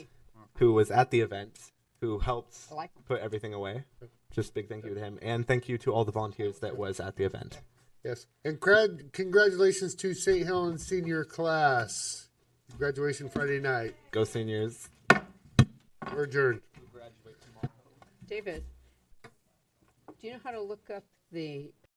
who was at the event, who helped put everything away. Just big thank you to him, and thank you to all the volunteers that was at the event. Yes, and congratulations to St. Helens senior class. Graduation Friday night. Go seniors. We're adjourned. David, do you know how to look up the